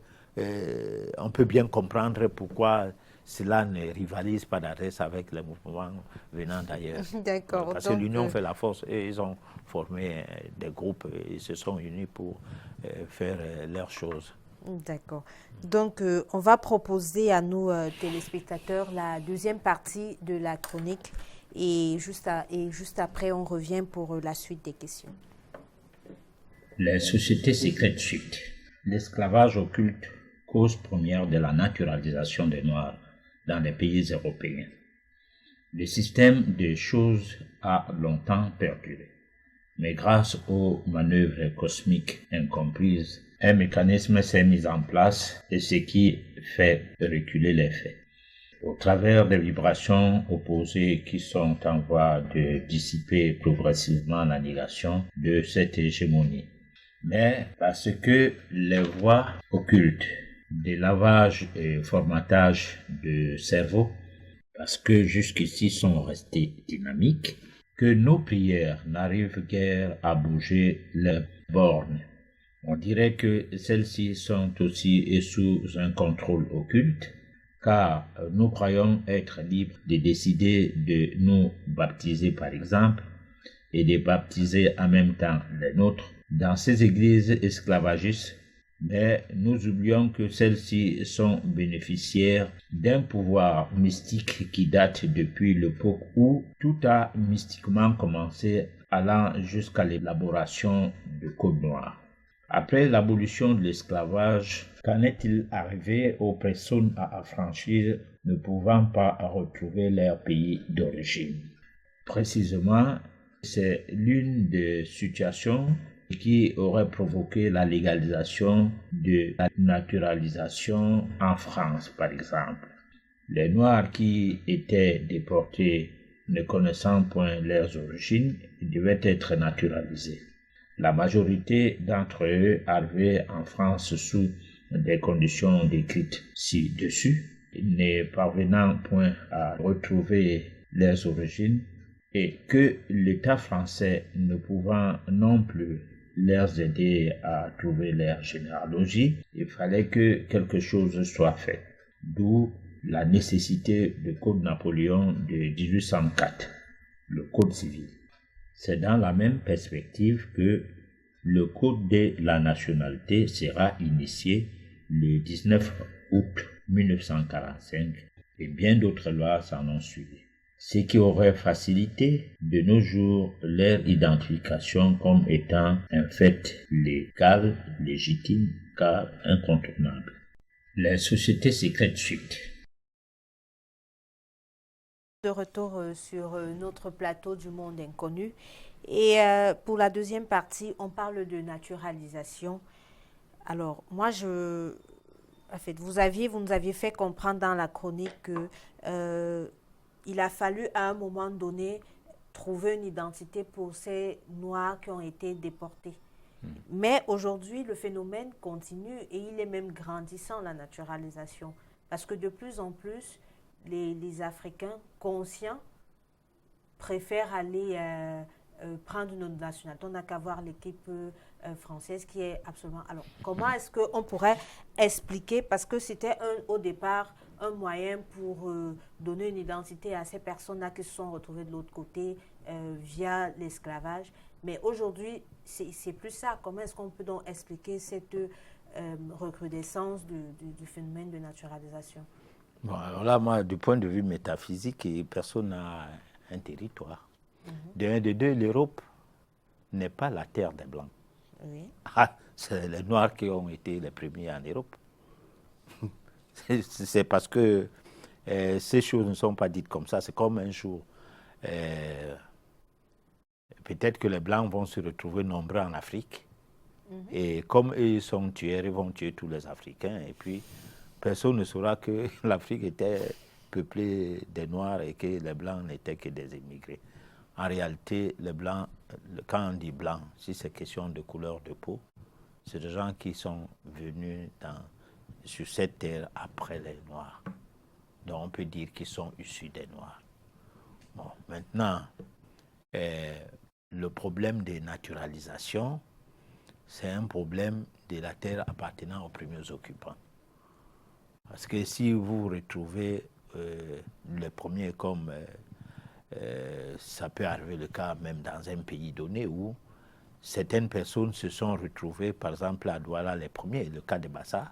on peut bien comprendre pourquoi cela ne rivalise pas d'adresse avec les mouvements venant d'ailleurs. D'accord. Parce que l'union fait la force et ils ont formé des groupes et ils se sont unis pour faire leurs choses. D'accord. Donc, on va proposer à nos téléspectateurs la deuxième partie de la chronique et juste après, on revient pour la suite des questions. Les sociétés secrètes suite. L'esclavage occulte, cause première de la naturalisation des Noirs dans les pays européens. Le système des choses a longtemps perduré, mais grâce aux manœuvres cosmiques incomprises, un mécanisme s'est mis en place et ce qui fait reculer les faits. Au travers des vibrations opposées qui sont en voie de dissiper progressivement la négation de cette hégémonie. Mais parce que les voies occultes de lavage et formatage de cerveau, parce que jusqu'ici sont restées dynamiques, que nos prières n'arrivent guère à bouger les bornes. On dirait que celles-ci sont aussi sous un contrôle occulte, car nous croyons être libres de décider de nous baptiser par exemple, et de baptiser en même temps les nôtres dans ces églises esclavagistes, mais nous oublions que celles-ci sont bénéficiaires d'un pouvoir mystique qui date depuis l'époque où tout a mystiquement commencé, allant jusqu'à l'élaboration du Code noir. Après l'abolition de l'esclavage, qu'en est-il arrivé aux personnes à affranchir ne pouvant pas retrouver leur pays d'origine? Précisément, c'est l'une des situations qui aurait provoqué la légalisation de la naturalisation en France, par exemple. Les Noirs qui étaient déportés, ne connaissant point leurs origines, devaient être naturalisés. La majorité d'entre eux arrivaient en France sous des conditions décrites ci-dessus, ne parvenant point à retrouver leurs origines, et que l'État français ne pouvant non plus leur aider à trouver leur généalogie, il fallait que quelque chose soit fait. D'où la nécessité du Code Napoléon de 1804, le Code civil. C'est dans la même perspective que le Code de la nationalité sera initié le 19 août 1945 et bien d'autres lois s'en ont suivi. Ce qui aurait facilité de nos jours leur identification comme étant un fait légal, légitime, car incontournable. Les sociétés secrètes suite. De retour sur notre plateau du monde inconnu. Et pour la deuxième partie, on parle de naturalisation. Alors, moi, en fait, vous nous aviez fait comprendre dans la chronique que il a fallu à un moment donné trouver une identité pour ces Noirs qui ont été déportés. Mais aujourd'hui, le phénomène continue et il est même grandissant, la naturalisation. Parce que de plus en plus, les Africains conscients préfèrent aller prendre une autre nationalité. On n'a qu'à voir l'équipe française qui est absolument... Alors, comment est-ce qu'on pourrait expliquer, parce que c'était au départ un moyen pour donner une identité à ces personnes-là qui se sont retrouvées de l'autre côté via l'esclavage. Mais aujourd'hui, c'est plus ça. Comment est-ce qu'on peut donc expliquer cette recrudescence du phénomène de naturalisation? Bon, alors là, moi, du point de vue métaphysique, personne n'a un territoire. De un, de deux, l'Europe n'est pas la terre des Blancs. Oui. C'est les Noirs qui ont été les premiers en Europe. C'est parce que ces choses ne sont pas dites comme ça. C'est comme un jour. Peut-être que les Blancs vont se retrouver nombreux en Afrique. Et comme eux sont tueurs, ils vont tuer tous les Africains. Et puis, personne ne saura que l'Afrique était peuplée des Noirs et que les Blancs n'étaient que des immigrés. En réalité, les Blancs, quand on dit blanc, si c'est question de couleur de peau, c'est des gens qui sont venus sur cette terre après les Noirs. Donc on peut dire qu'ils sont issus des Noirs. Bon, maintenant, le problème des naturalisations, c'est un problème de la terre appartenant aux premiers occupants. Parce que si vous retrouvez les premiers comme ça peut arriver le cas même dans un pays donné où certaines personnes se sont retrouvées, par exemple à Douala les premiers, le cas de Bassa,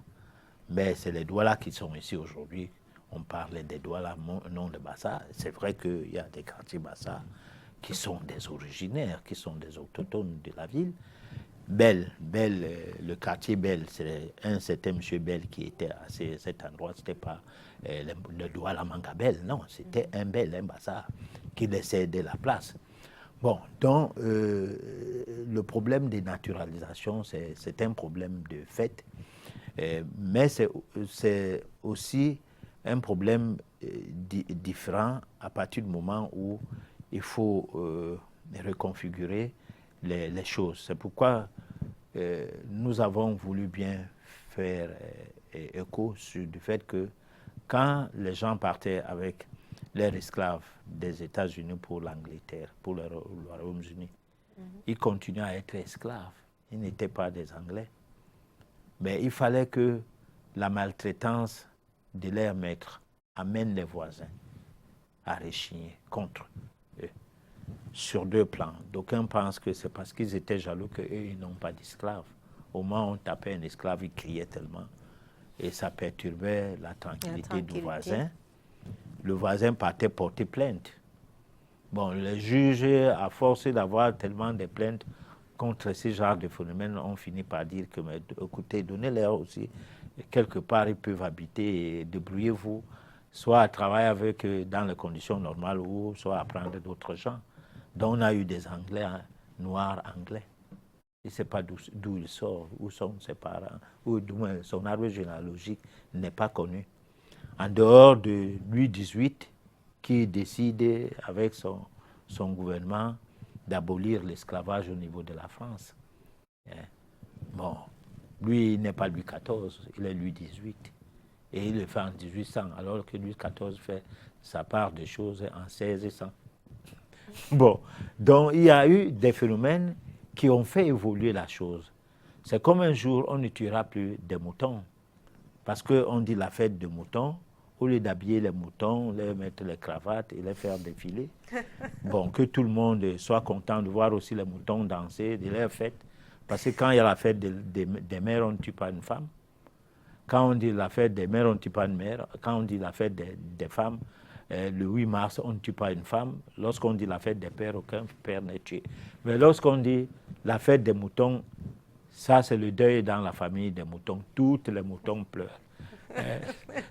mais c'est les Douala qui sont ici aujourd'hui. On parle des Douala, non de Bassa. C'est vrai qu'il y a des quartiers Bassa qui sont des originaires, qui sont des autochtones de la ville. Belle, le quartier Belle, c'est un certain monsieur Belle qui était à cet endroit, c'était pas le Douala Mangabel, non, c'était un Belle, un Bassa, qui laissait de la place. Bon, donc le problème des naturalisations, c'est un problème de fait, mais c'est aussi un problème différent à partir du moment où il faut reconfigurer les choses. C'est pourquoi nous avons voulu bien faire écho sur le fait que quand les gens partaient avec leurs esclaves des États-Unis pour l'Angleterre, pour le Royaume-Uni, ils continuaient à être esclaves. Ils n'étaient pas des Anglais. Mais il fallait que la maltraitance de leurs maîtres amène les voisins à rechigner contre eux, sur deux plans. D'aucuns pensent que c'est parce qu'ils étaient jaloux qu'eux, ils n'ont pas d'esclaves. Au moment où on tapait un esclave, il criait tellement et ça perturbait la tranquillité du voisin. Le voisin partait porter plainte. Bon, les juges, à force d'avoir tellement de plaintes contre ce genre de phénomènes, ont fini par dire que, mais, écoutez, donnez-leur aussi, quelque part, ils peuvent habiter et débrouillez-vous, soit à travailler avec eux dans les conditions normales ou soit à prendre d'autres gens. Donc, on a eu des Anglais, hein, noirs anglais. Il ne sait pas d'où il sort, où sont ses parents, ou du moins son arbre généalogique n'est pas connu. En dehors de Louis XVIII, qui décide avec son gouvernement d'abolir l'esclavage au niveau de la France. Bon, lui, il n'est pas Louis XIV, il est Louis XVIII. Et il le fait en 1800, alors que Louis XIV fait sa part des choses en 1600. Bon, donc il y a eu des phénomènes qui ont fait évoluer la chose. C'est comme un jour, on ne tuera plus des moutons. Parce qu'on dit la fête de moutons, au lieu d'habiller les moutons, leur mettre les cravates et les faire défiler. Bon, que tout le monde soit content de voir aussi les moutons danser, de leur fête. Parce que quand il y a la fête des mères, on ne tue pas une femme. Quand on dit la fête des mères, on ne tue pas une mère. Quand on dit la fête des femmes, le 8 mars, on ne tue pas une femme. Lorsqu'on dit la fête des pères, aucun père n'est tué. Mais lorsqu'on dit la fête des moutons, ça c'est le deuil dans la famille des moutons. Toutes les moutons pleurent.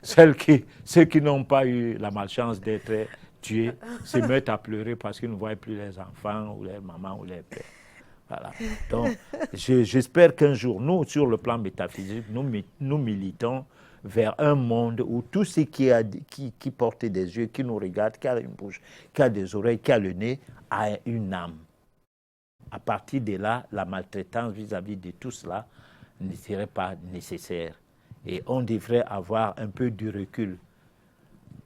Ceux qui n'ont pas eu la malchance d'être tués se mettent à pleurer parce qu'ils ne voient plus les enfants ou les mamans ou les pères. Voilà. Donc, j'espère qu'un jour, nous, sur le plan métaphysique, nous militons vers un monde où tout ce qui porte des yeux, qui nous regarde, qui a une bouche, qui a des oreilles, qui a le nez, a une âme. À partir de là, la maltraitance vis-à-vis de tout cela ne serait pas nécessaire. Et on devrait avoir un peu du recul.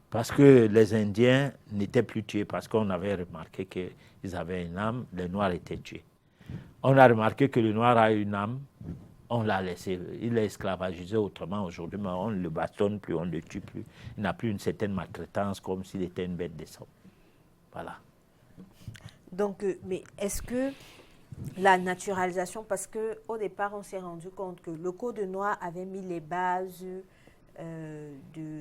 Parce que les Indiens n'étaient plus tués, parce qu'on avait remarqué qu'ils avaient une âme, les Noirs étaient tués. On a remarqué que le Noir a une âme, on l'a laissé, il est esclavagisé autrement aujourd'hui, mais on ne le bastonne plus, on ne le tue plus. Il n'a plus une certaine maltraitance comme s'il était une bête de somme. Voilà. Donc, mais est-ce que la naturalisation, parce qu'au départ, on s'est rendu compte que le Code noir avait mis les bases de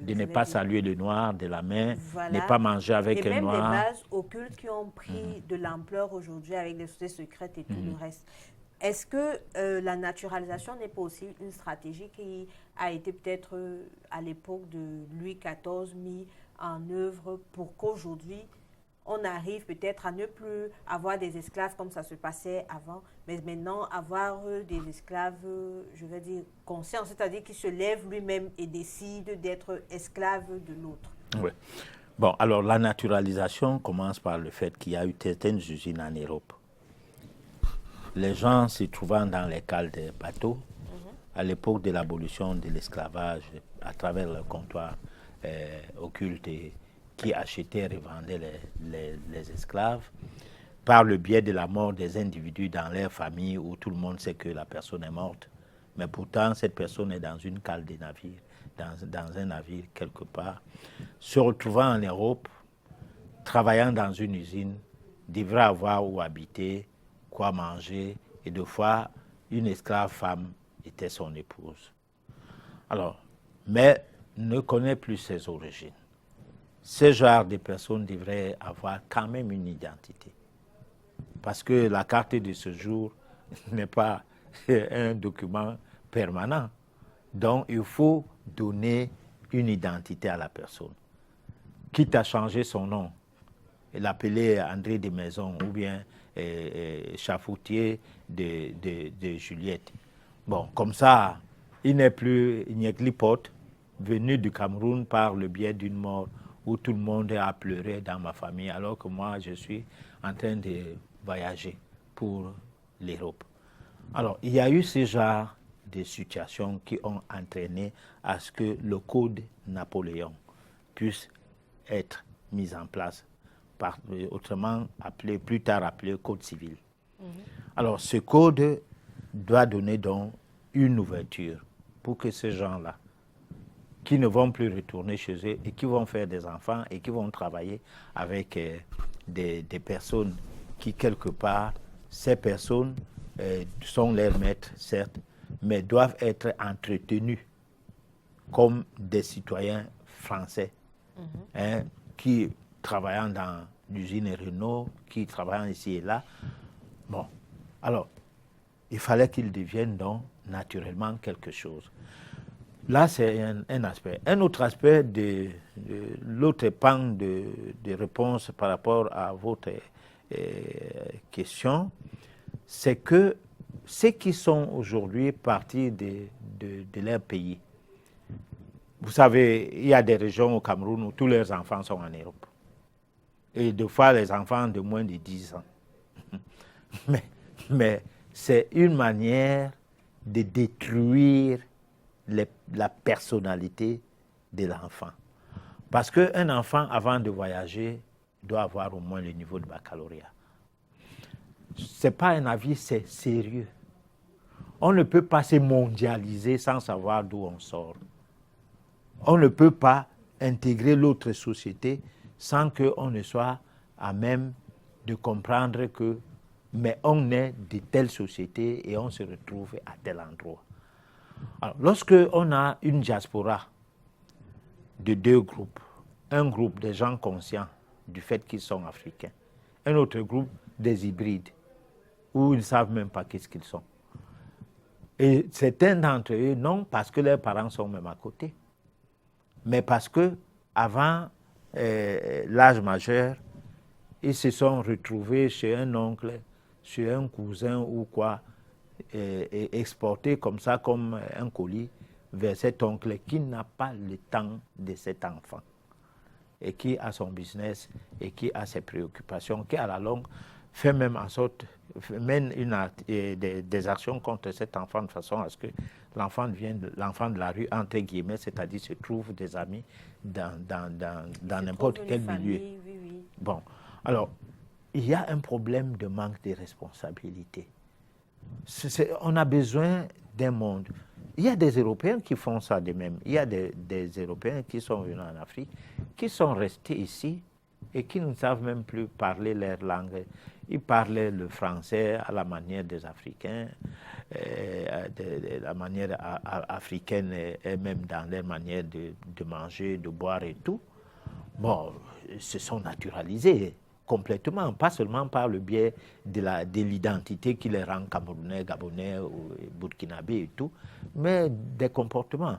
ne pas saluer le noir de la main, voilà, ne pas manger avec un noir. Et même les bases occultes qui ont pris de l'ampleur aujourd'hui avec les sociétés secrètes et tout le reste. Est-ce que la naturalisation n'est pas aussi une stratégie qui a été peut-être à l'époque de Louis XIV mis en œuvre pour qu'aujourd'hui on arrive peut-être à ne plus avoir des esclaves comme ça se passait avant, mais maintenant avoir des esclaves, je vais dire, conscients, c'est-à-dire qui se lèvent lui-même et décident d'être esclaves de l'autre. Oui. Bon, alors la naturalisation commence par le fait qu'il y a eu certaines usines en Europe. Les gens se trouvant dans les cales des bateaux, à l'époque de l'abolition de l'esclavage, à travers le comptoir occulte qui achetaient et revendaient les esclaves, par le biais de la mort des individus dans leur famille où tout le monde sait que la personne est morte, mais pourtant cette personne est dans une cale de navire, dans un navire quelque part, se retrouvant en Europe, travaillant dans une usine, devrait avoir où habiter, quoi manger, et deux fois, une esclave femme était son épouse. Alors, mais ne connaît plus ses origines. Ce genre de personnes devraient avoir quand même une identité. Parce que la carte de séjour n'est pas un document permanent. Donc, il faut donner une identité à la personne. Quitte à changer son nom, et l'appeler André de Maison ou bien Chafoutier de Juliette. Bon, comme ça, il n'est plus Nyeklipote, venu du Cameroun par le biais d'une mort où tout le monde a pleuré dans ma famille, alors que moi, je suis en train de voyager pour l'Europe. Alors, il y a eu ce genre de situations qui ont entraîné à ce que le code Napoléon puisse être mis en place, autrement appelé, plus tard appelé code civil. Alors, ce code doit donner donc une ouverture pour que ces gens-là, qui ne vont plus retourner chez eux et qui vont faire des enfants et qui vont travailler avec des personnes qui, quelque part, ces personnes sont leurs maîtres, certes, mais doivent être entretenus comme des citoyens français, qui travaillant dans l'usine Renault, qui travaillant ici et là. Bon, alors, il fallait qu'ils deviennent donc naturellement quelque chose. Là, c'est un aspect. Un autre aspect de l'autre pan de réponse par rapport à votre question, c'est que ceux qui sont aujourd'hui partis de leur pays, vous savez, il y a des régions au Cameroun où tous leurs enfants sont en Europe. Et des fois, les enfants de moins de 10 ans. Mais c'est une manière de détruire la personnalité de l'enfant. Parce qu'un enfant, avant de voyager, doit avoir au moins le niveau de baccalauréat. Ce n'est pas un avis, c'est sérieux. On ne peut pas se mondialiser sans savoir d'où on sort. On ne peut pas intégrer l'autre société sans qu'on ne soit à même de comprendre que mais on est de telle société et on se retrouve à tel endroit. Alors, lorsque on a une diaspora de deux groupes, un groupe des gens conscients du fait qu'ils sont africains, un autre groupe des hybrides, où ils ne savent même pas qu'est-ce qu'ils sont. Et certains d'entre eux, non parce que leurs parents sont même à côté, mais parce que avant l'âge majeur, ils se sont retrouvés chez un oncle, chez un cousin ou quoi, et exportés comme ça, comme un colis, vers cet oncle qui n'a pas le temps de cet enfant, et qui a son business, et qui a ses préoccupations, qui à la longue fait même en sorte, mène des actions contre cet enfant de façon à ce que l'enfant devienne l'enfant de la rue, entre guillemets, c'est-à-dire se trouve des amis dans n'importe quel milieu. Oui. Bon, alors, il y a un problème de manque de responsabilité. On a besoin d'un monde. Il y a des Européens qui font ça de même. Il y a des Européens qui sont venus en Afrique, qui sont restés ici et qui ne savent même plus parler leur langue. Ils parlaient le français à la manière des Africains, de la manière africaine et même dans leur manière de manger, de boire et tout. Bon, ils se sont naturalisés complètement, pas seulement par le biais de l'identité qui les rend camerounais, gabonais, ou burkinabés et tout, mais des comportements.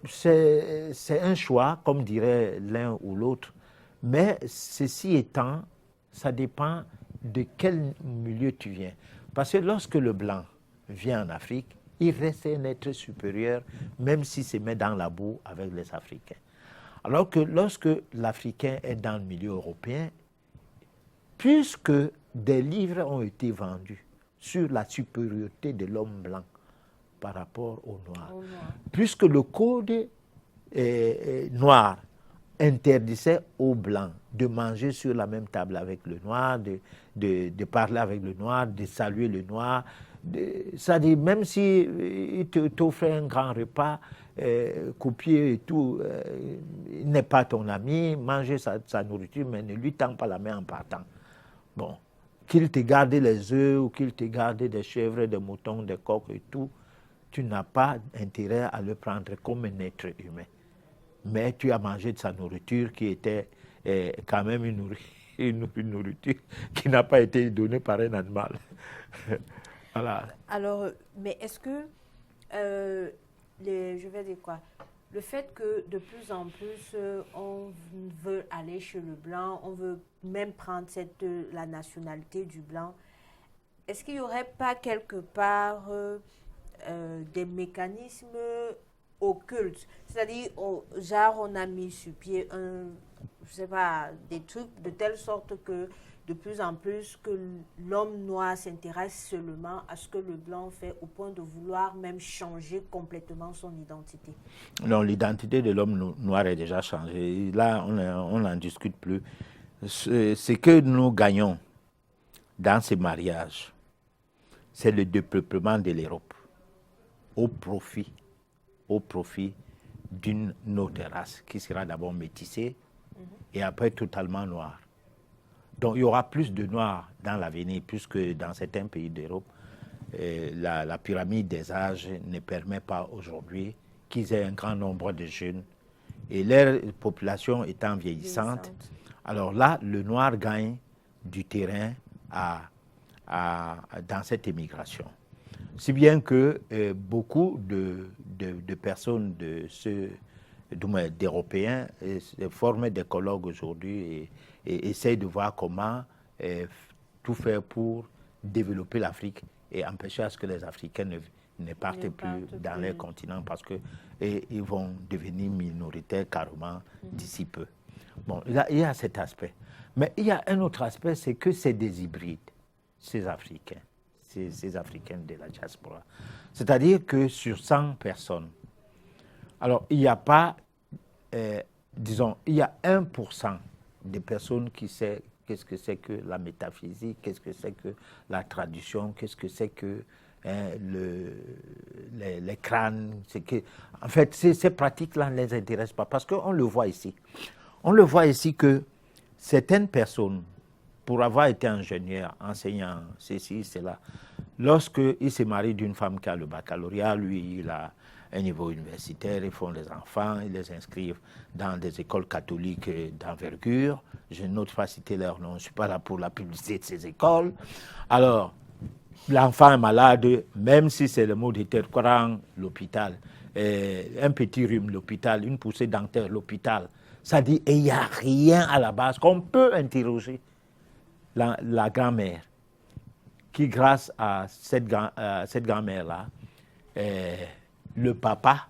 C'est un choix, comme dirait l'un ou l'autre, mais ceci étant, ça dépend de quel milieu tu viens. Parce que lorsque le blanc vient en Afrique, il reste un être supérieur, même s'il se met dans la boue avec les Africains. Alors que lorsque l'Africain est dans le milieu européen, puisque des livres ont été vendus sur la supériorité de l'homme blanc par rapport au noir, puisque le code noir interdisait aux blancs de manger sur la même table avec le noir, de parler avec le noir, de saluer le noir. C'est-à-dire, même si il t'offre un grand repas, copier et tout, il n'est pas ton ami, manger sa nourriture, mais ne lui tend pas la main en partant. Bon, qu'il te garde les œufs ou qu'il te garde des chèvres, des moutons, des coqs et tout, tu n'as pas intérêt à le prendre comme un être humain. Mais tu as mangé de sa nourriture qui était quand même une nourriture qui n'a pas été donnée par un animal. Voilà. Alors, mais est-ce que, je vais dire quoi, le fait que de plus en plus on veut aller chez le blanc, on veut même prendre la nationalité du blanc, est-ce qu'il n'y aurait pas quelque part des mécanismes occultes? C'est-à-dire, genre on a mis sur pied je sais pas, des trucs de telle sorte que de plus en plus que l'homme noir s'intéresse seulement à ce que le blanc fait au point de vouloir même changer complètement son identité. Non, l'identité de l'homme noir est déjà changée. Là, on n'en discute plus. Ce que nous gagnons dans ces mariages, c'est le dépeuplement de l'Europe au profit d'une autre race qui sera d'abord métissée et après totalement noire. Donc il y aura plus de noirs dans l'avenir, puisque dans certains pays d'Europe, la pyramide des âges ne permet pas aujourd'hui qu'ils aient un grand nombre de jeunes. Et leur population étant vieillissante, alors là, le noir gagne du terrain dans cette émigration. Si bien que beaucoup de personnes d'Européens forment des colloques aujourd'hui et essayent de voir comment tout faire pour développer l'Afrique et empêcher à ce que les Africains ne partent plus dans leur continent parce qu'ils vont devenir minoritaires carrément d'ici peu. Bon, il y a cet aspect. Mais il y a un autre aspect, c'est que c'est des hybrides, ces Africains de la diaspora. C'est-à-dire que sur 100 personnes, alors il n'y a pas, disons, il y a 1% des personnes qui savent qu'est-ce que c'est que la métaphysique, qu'est-ce que c'est que la tradition, qu'est-ce que c'est que les crânes. En fait, ces pratiques-là ne les intéressent pas parce qu'on le voit ici. On le voit ici que certaines personnes, pour avoir été ingénieur, enseignant, ceci, cela, lorsqu'il se marie d'une femme qui a le baccalauréat, lui, il a un niveau universitaire, ils font les enfants, ils les inscrivent dans des écoles catholiques d'envergure. Je n'ose pas citer leur nom, je ne suis pas là pour la publicité de ces écoles. Alors, l'enfant est malade, même si c'est le mot de tête courant, l'hôpital, un petit rhume, l'hôpital, une poussée dentaire, l'hôpital. Ça dit, il n'y a rien à la base qu'on peut interroger la grand-mère, qui grâce à cette grand-mère-là, le papa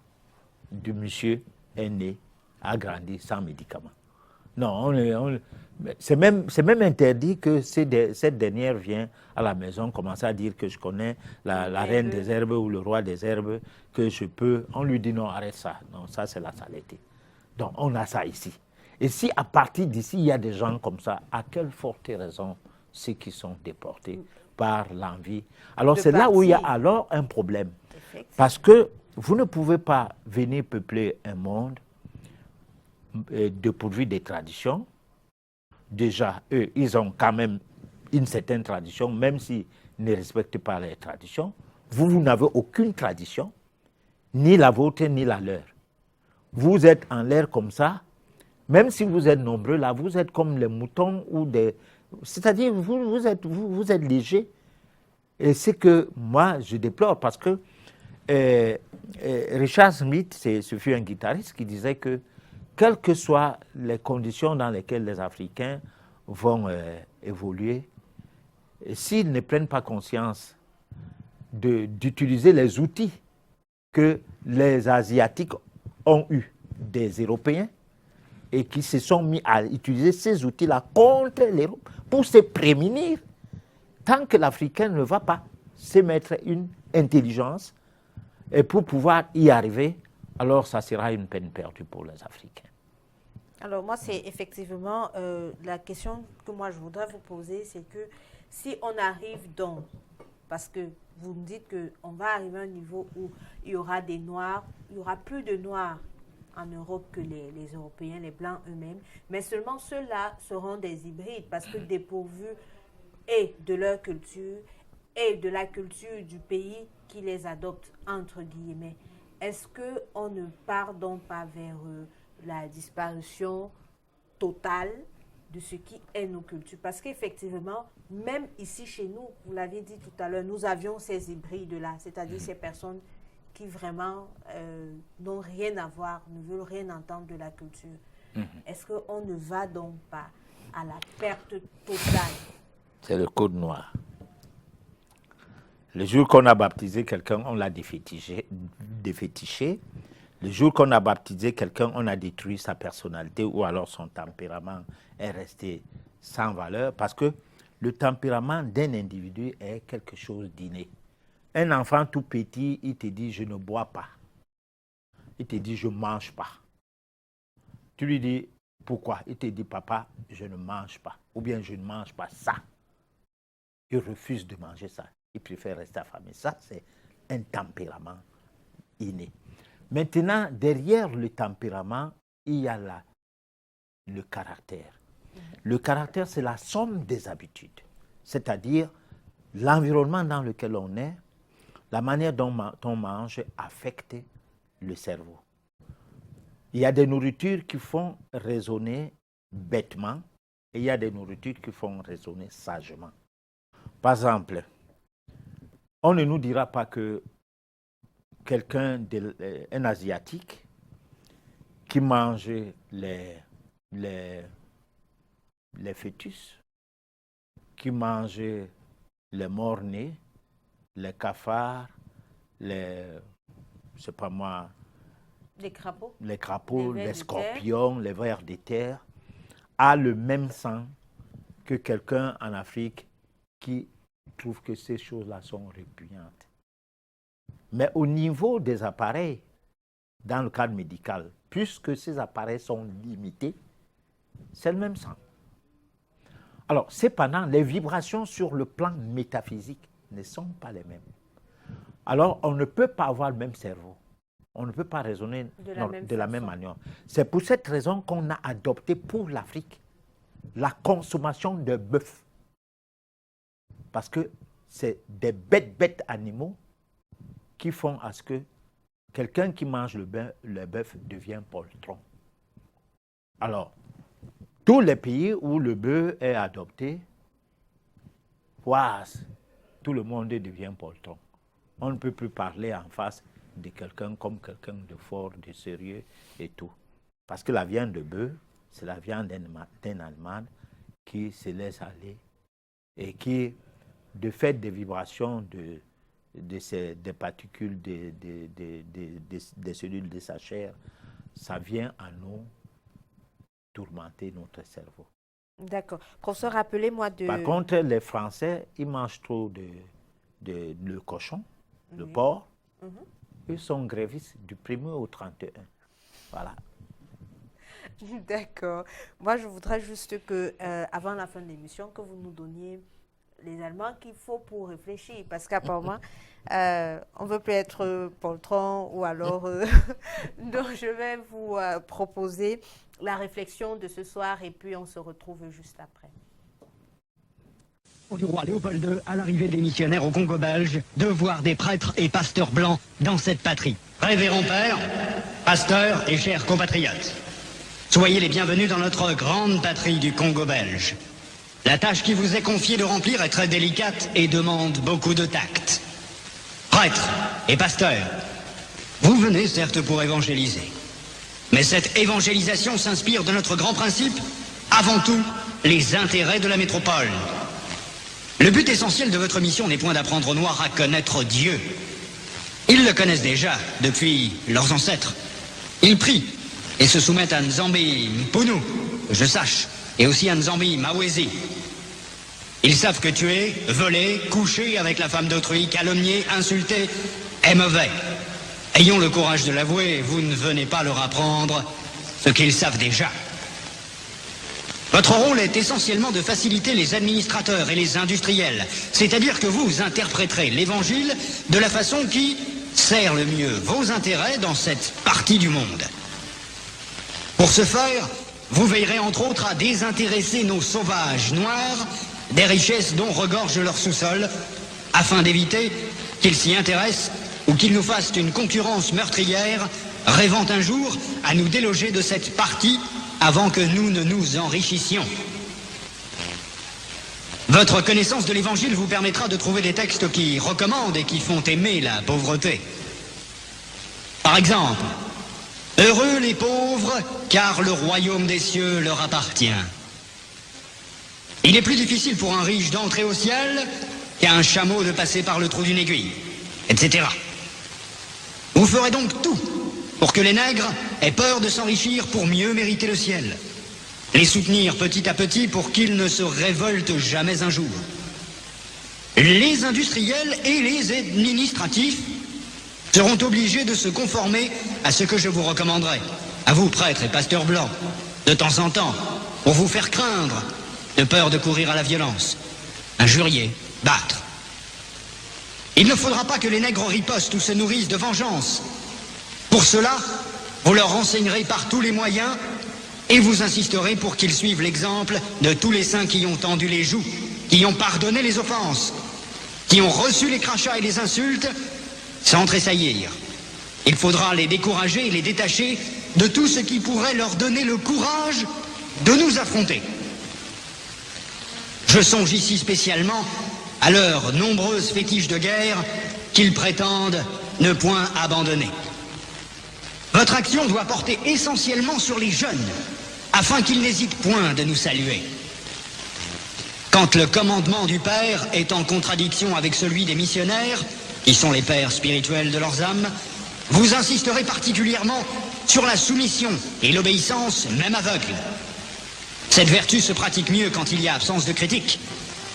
du monsieur est né, a grandi sans médicaments. Non, c'est même interdit que cette dernière vient à la maison commencer à dire que je connais la reine des herbes ou le roi des herbes, que je peux. On lui dit non, arrête ça. Non, ça c'est la saleté. Donc on a ça ici. Et si à partir d'ici, il y a des gens comme ça, à quelle forte raison ceux qui sont déportés par l'envie? Alors c'est là où il y a alors un problème. Parce que vous ne pouvez pas venir peupler un monde dépourvu des traditions. Déjà, eux, ils ont quand même une certaine tradition, même s'ils ne respectent pas les traditions. Vous n'avez aucune tradition, ni la vôtre, ni la leur. Vous êtes en l'air comme ça, même si vous êtes nombreux là, vous êtes comme les moutons ou des... C'est-à-dire, vous êtes légers. Et c'est que moi, je déplore parce que Richard Smith, ce fut un guitariste qui disait que quelles que soient les conditions dans lesquelles les Africains vont évoluer, s'ils ne prennent pas conscience d'utiliser les outils que les Asiatiques ont eus des Européens, et qui se sont mis à utiliser ces outils-là contre l'Europe pour se prémunir. Tant que l'Africain ne va pas se mettre une intelligence et pour pouvoir y arriver, alors ça sera une peine perdue pour les Africains. Alors moi, c'est effectivement la question que moi je voudrais vous poser, c'est que si on arrive donc, parce que vous me dites qu'on va arriver à un niveau où il y aura des Noirs, il y aura plus de Noirs en Europe que les Européens, les Blancs eux-mêmes, mais seulement ceux-là seront des hybrides parce que dépourvus et de leur culture et de la culture du pays qui les adopte, entre guillemets. Est-ce qu'on ne part donc pas vers la disparition totale de ce qui est nos cultures? Parce qu'effectivement, même ici chez nous, vous l'aviez dit tout à l'heure, nous avions ces hybrides-là, c'est-à-dire ces personnes qui vraiment n'ont rien à voir, ne veulent rien entendre de la culture. Est-ce qu'on ne va donc pas à la perte totale? C'est le code noir. Le jour qu'on a baptisé quelqu'un, on l'a défétiché. Le jour qu'on a baptisé quelqu'un, on a détruit sa personnalité ou alors son tempérament est resté sans valeur parce que le tempérament d'un individu est quelque chose d'inné. Un enfant tout petit, il te dit « je ne bois pas ». Il te dit « je ne mange pas ». Tu lui dis « pourquoi ?» Il te dit « papa, je ne mange pas » ou bien « je ne mange pas ça ». Il refuse de manger ça. Il préfère rester affamé. Ça, c'est un tempérament inné. Maintenant, derrière le tempérament, il y a le caractère. Le caractère, c'est la somme des habitudes. C'est-à-dire l'environnement dans lequel on est, la manière dont on mange affecte le cerveau. Il y a des nourritures qui font raisonner bêtement et il y a des nourritures qui font raisonner sagement. Par exemple, on ne nous dira pas que un Asiatique qui mange les fœtus, qui mange les morts-nés, les cafards, les crapauds, les scorpions, les vers de terre, a le même sang que quelqu'un en Afrique qui trouve que ces choses-là sont répugnantes. Mais au niveau des appareils, dans le cadre médical, puisque ces appareils sont limités, c'est le même sang. Alors, cependant, les vibrations sur le plan métaphysique ne sont pas les mêmes. Alors, on ne peut pas avoir le même cerveau. On ne peut pas raisonner de la même manière. C'est pour cette raison qu'on a adopté pour l'Afrique la consommation de bœuf. Parce que c'est des bêtes animaux qui font à ce que quelqu'un qui mange le bœuf devient poltron. Alors, tous les pays où le bœuf est adopté, tout le monde devient poltron. On ne peut plus parler en face de quelqu'un comme quelqu'un de fort, de sérieux et tout. Parce que la viande de bœuf, c'est la viande d'un animal qui se laisse aller et qui, de fait des vibrations des particules des cellules de sa chair, ça vient à nous tourmenter notre cerveau. D'accord. Professeur, rappelez-moi de... Par contre, les Français, ils mangent trop le cochon, le porc. Ils sont grévistes du 1er au 31. Voilà. D'accord. Moi, je voudrais juste que, avant la fin de l'émission, que vous nous donniez les éléments qu'il faut pour réfléchir. Parce qu'apparemment, on ne veut plus être poltron ou alors... donc, je vais vous proposer la réflexion de ce soir et puis on se retrouve juste après. Du roi Léopold II à l'arrivée des missionnaires au Congo belge, de voir des prêtres et pasteurs blancs dans cette patrie. Révérend père, pasteurs et chers compatriotes, soyez les bienvenus dans notre grande patrie du Congo belge. La tâche qui vous est confiée de remplir est très délicate et demande beaucoup de tact. Prêtres et pasteurs, vous venez certes pour évangéliser. Mais cette évangélisation s'inspire de notre grand principe, avant tout, les intérêts de la métropole. Le but essentiel de votre mission n'est point d'apprendre aux Noirs à connaître Dieu. Ils le connaissent déjà depuis leurs ancêtres. Ils prient, et se soumettent à Nzambi Mpunu, que je sache, et aussi à Nzambi Mawezi. Ils savent que tuer, voler, coucher avec la femme d'autrui, calomnier, insulter est mauvais. Ayons le courage de l'avouer, vous ne venez pas leur apprendre ce qu'ils savent déjà. Votre rôle est essentiellement de faciliter les administrateurs et les industriels, c'est-à-dire que vous interpréterez l'Évangile de la façon qui sert le mieux vos intérêts dans cette partie du monde. Pour ce faire, vous veillerez entre autres à désintéresser nos sauvages noirs des richesses dont regorge leur sous-sol, afin d'éviter qu'ils s'y intéressent ou qu'ils nous fassent une concurrence meurtrière, rêvant un jour à nous déloger de cette partie avant que nous ne nous enrichissions. Votre connaissance de l'Évangile vous permettra de trouver des textes qui recommandent et qui font aimer la pauvreté. Par exemple, « Heureux les pauvres, car le royaume des cieux leur appartient. » Il est plus difficile pour un riche d'entrer au ciel qu'à un chameau de passer par le trou d'une aiguille, etc. Vous ferez donc tout pour que les nègres aient peur de s'enrichir pour mieux mériter le ciel. Les soutenir petit à petit pour qu'ils ne se révoltent jamais un jour. Les industriels et les administratifs seront obligés de se conformer à ce que je vous recommanderai, à vous prêtres et pasteurs blancs, de temps en temps, pour vous faire craindre, de peur de courir à la violence, injurier, battre. Il ne faudra pas que les nègres ripostent ou se nourrissent de vengeance. Pour cela, vous leur renseignerez par tous les moyens et vous insisterez pour qu'ils suivent l'exemple de tous les saints qui ont tendu les joues, qui ont pardonné les offenses, qui ont reçu les crachats et les insultes sans tressaillir. Il faudra les décourager et les détacher de tout ce qui pourrait leur donner le courage de nous affronter. Je songe ici spécialement à leurs nombreuses fétiches de guerre qu'ils prétendent ne point abandonner. Votre action doit porter essentiellement sur les jeunes, afin qu'ils n'hésitent point de nous saluer. Quand le commandement du Père est en contradiction avec celui des missionnaires, qui sont les pères spirituels de leurs âmes, vous insisterez particulièrement sur la soumission et l'obéissance, même aveugle. Cette vertu se pratique mieux quand il y a absence de critique.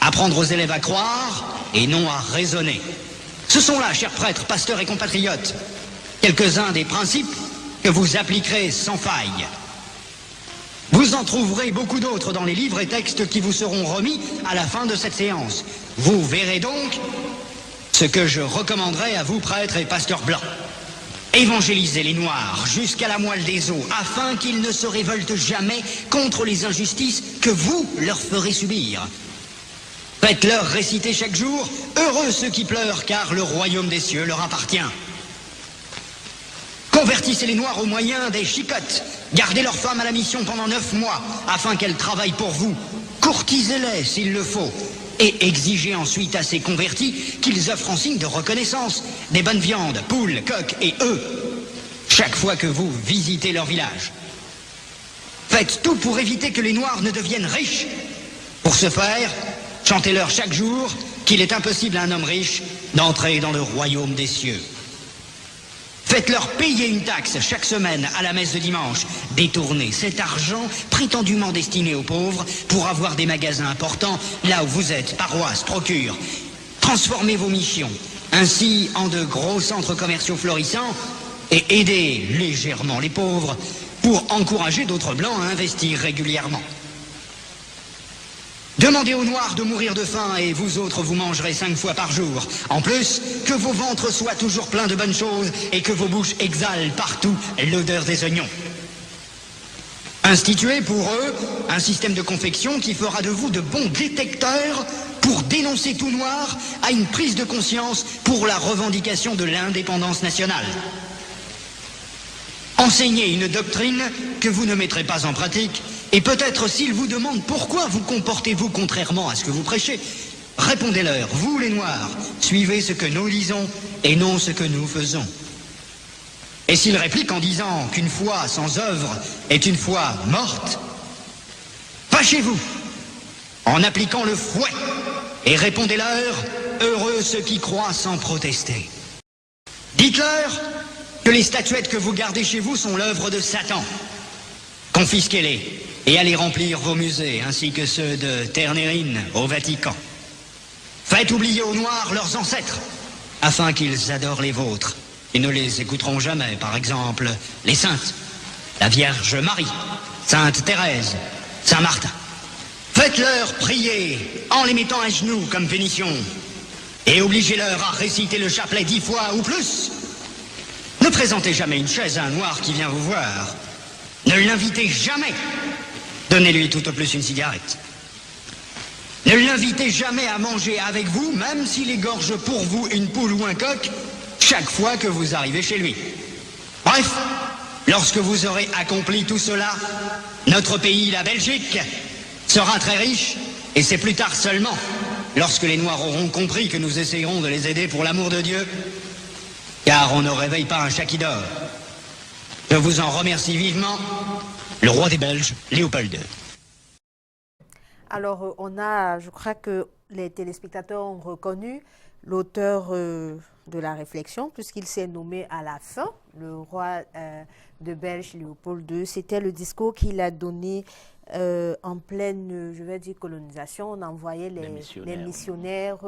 Apprendre aux élèves à croire et non à raisonner. Ce sont là, chers prêtres, pasteurs et compatriotes, quelques-uns des principes que vous appliquerez sans faille. Vous en trouverez beaucoup d'autres dans les livres et textes qui vous seront remis à la fin de cette séance. Vous verrez donc ce que je recommanderais à vous, prêtres et pasteurs blancs. Évangélisez les Noirs jusqu'à la moelle des os, afin qu'ils ne se révoltent jamais contre les injustices que vous leur ferez subir. Faites-leur réciter chaque jour « Heureux ceux qui pleurent, car le royaume des cieux leur appartient ». Convertissez les Noirs au moyen des chicottes. Gardez leurs femmes à la mission pendant 9 mois, afin qu'elles travaillent pour vous. Courtisez-les s'il le faut. Et exigez ensuite à ces convertis qu'ils offrent en signe de reconnaissance des bonnes viandes, poules, coqs et œufs, chaque fois que vous visitez leur village. Faites tout pour éviter que les Noirs ne deviennent riches. Pour ce faire, chantez-leur chaque jour qu'il est impossible à un homme riche d'entrer dans le royaume des cieux. Faites-leur payer une taxe chaque semaine à la messe de dimanche. Détournez cet argent prétendument destiné aux pauvres pour avoir des magasins importants là où vous êtes, paroisses, procures. Transformez vos missions ainsi en de gros centres commerciaux florissants et aidez légèrement les pauvres pour encourager d'autres blancs à investir régulièrement. Demandez aux Noirs de mourir de faim et vous autres vous mangerez 5 fois par jour. En plus, que vos ventres soient toujours pleins de bonnes choses et que vos bouches exhalent partout l'odeur des oignons. Instituez pour eux un système de confection qui fera de vous de bons détecteurs pour dénoncer tout Noir à une prise de conscience pour la revendication de l'indépendance nationale. Enseignez une doctrine que vous ne mettrez pas en pratique. Et peut-être s'ils vous demandent pourquoi vous comportez-vous contrairement à ce que vous prêchez, répondez-leur, vous les Noirs, suivez ce que nous disons et non ce que nous faisons. Et s'ils répliquent en disant qu'une foi sans œuvre est une foi morte, fâchez-vous en appliquant le fouet et répondez-leur, heureux ceux qui croient sans protester. Dites-leur que que les statuettes que vous gardez chez vous sont l'œuvre de Satan. Confisquez-les et allez remplir vos musées, ainsi que ceux de Ternérine au Vatican. Faites oublier aux Noirs leurs ancêtres, afin qu'ils adorent les vôtres. Ils ne les écouteront jamais, par exemple, les saintes, la Vierge Marie, Sainte Thérèse, Saint Martin. Faites-leur prier en les mettant à genoux comme punition. Et obligez-leur à réciter le chapelet 10 fois ou plus. Ne présentez jamais une chaise à un noir qui vient vous voir. Ne l'invitez jamais. Donnez-lui tout au plus une cigarette. Ne l'invitez jamais à manger avec vous, même s'il égorge pour vous une poule ou un coq, chaque fois que vous arrivez chez lui. Bref, lorsque vous aurez accompli tout cela, notre pays, la Belgique, sera très riche, et c'est plus tard seulement, lorsque les Noirs auront compris que nous essayerons de les aider pour l'amour de Dieu, car on ne réveille pas un chat qui dort. Je vous en remercie vivement, le roi des Belges, Léopold II. Alors, je crois que les téléspectateurs ont reconnu l'auteur de la réflexion, puisqu'il s'est nommé à la fin, le roi de Belge, Léopold II. C'était le discours qu'il a donné en pleine, je vais dire, colonisation. On envoyait les missionnaires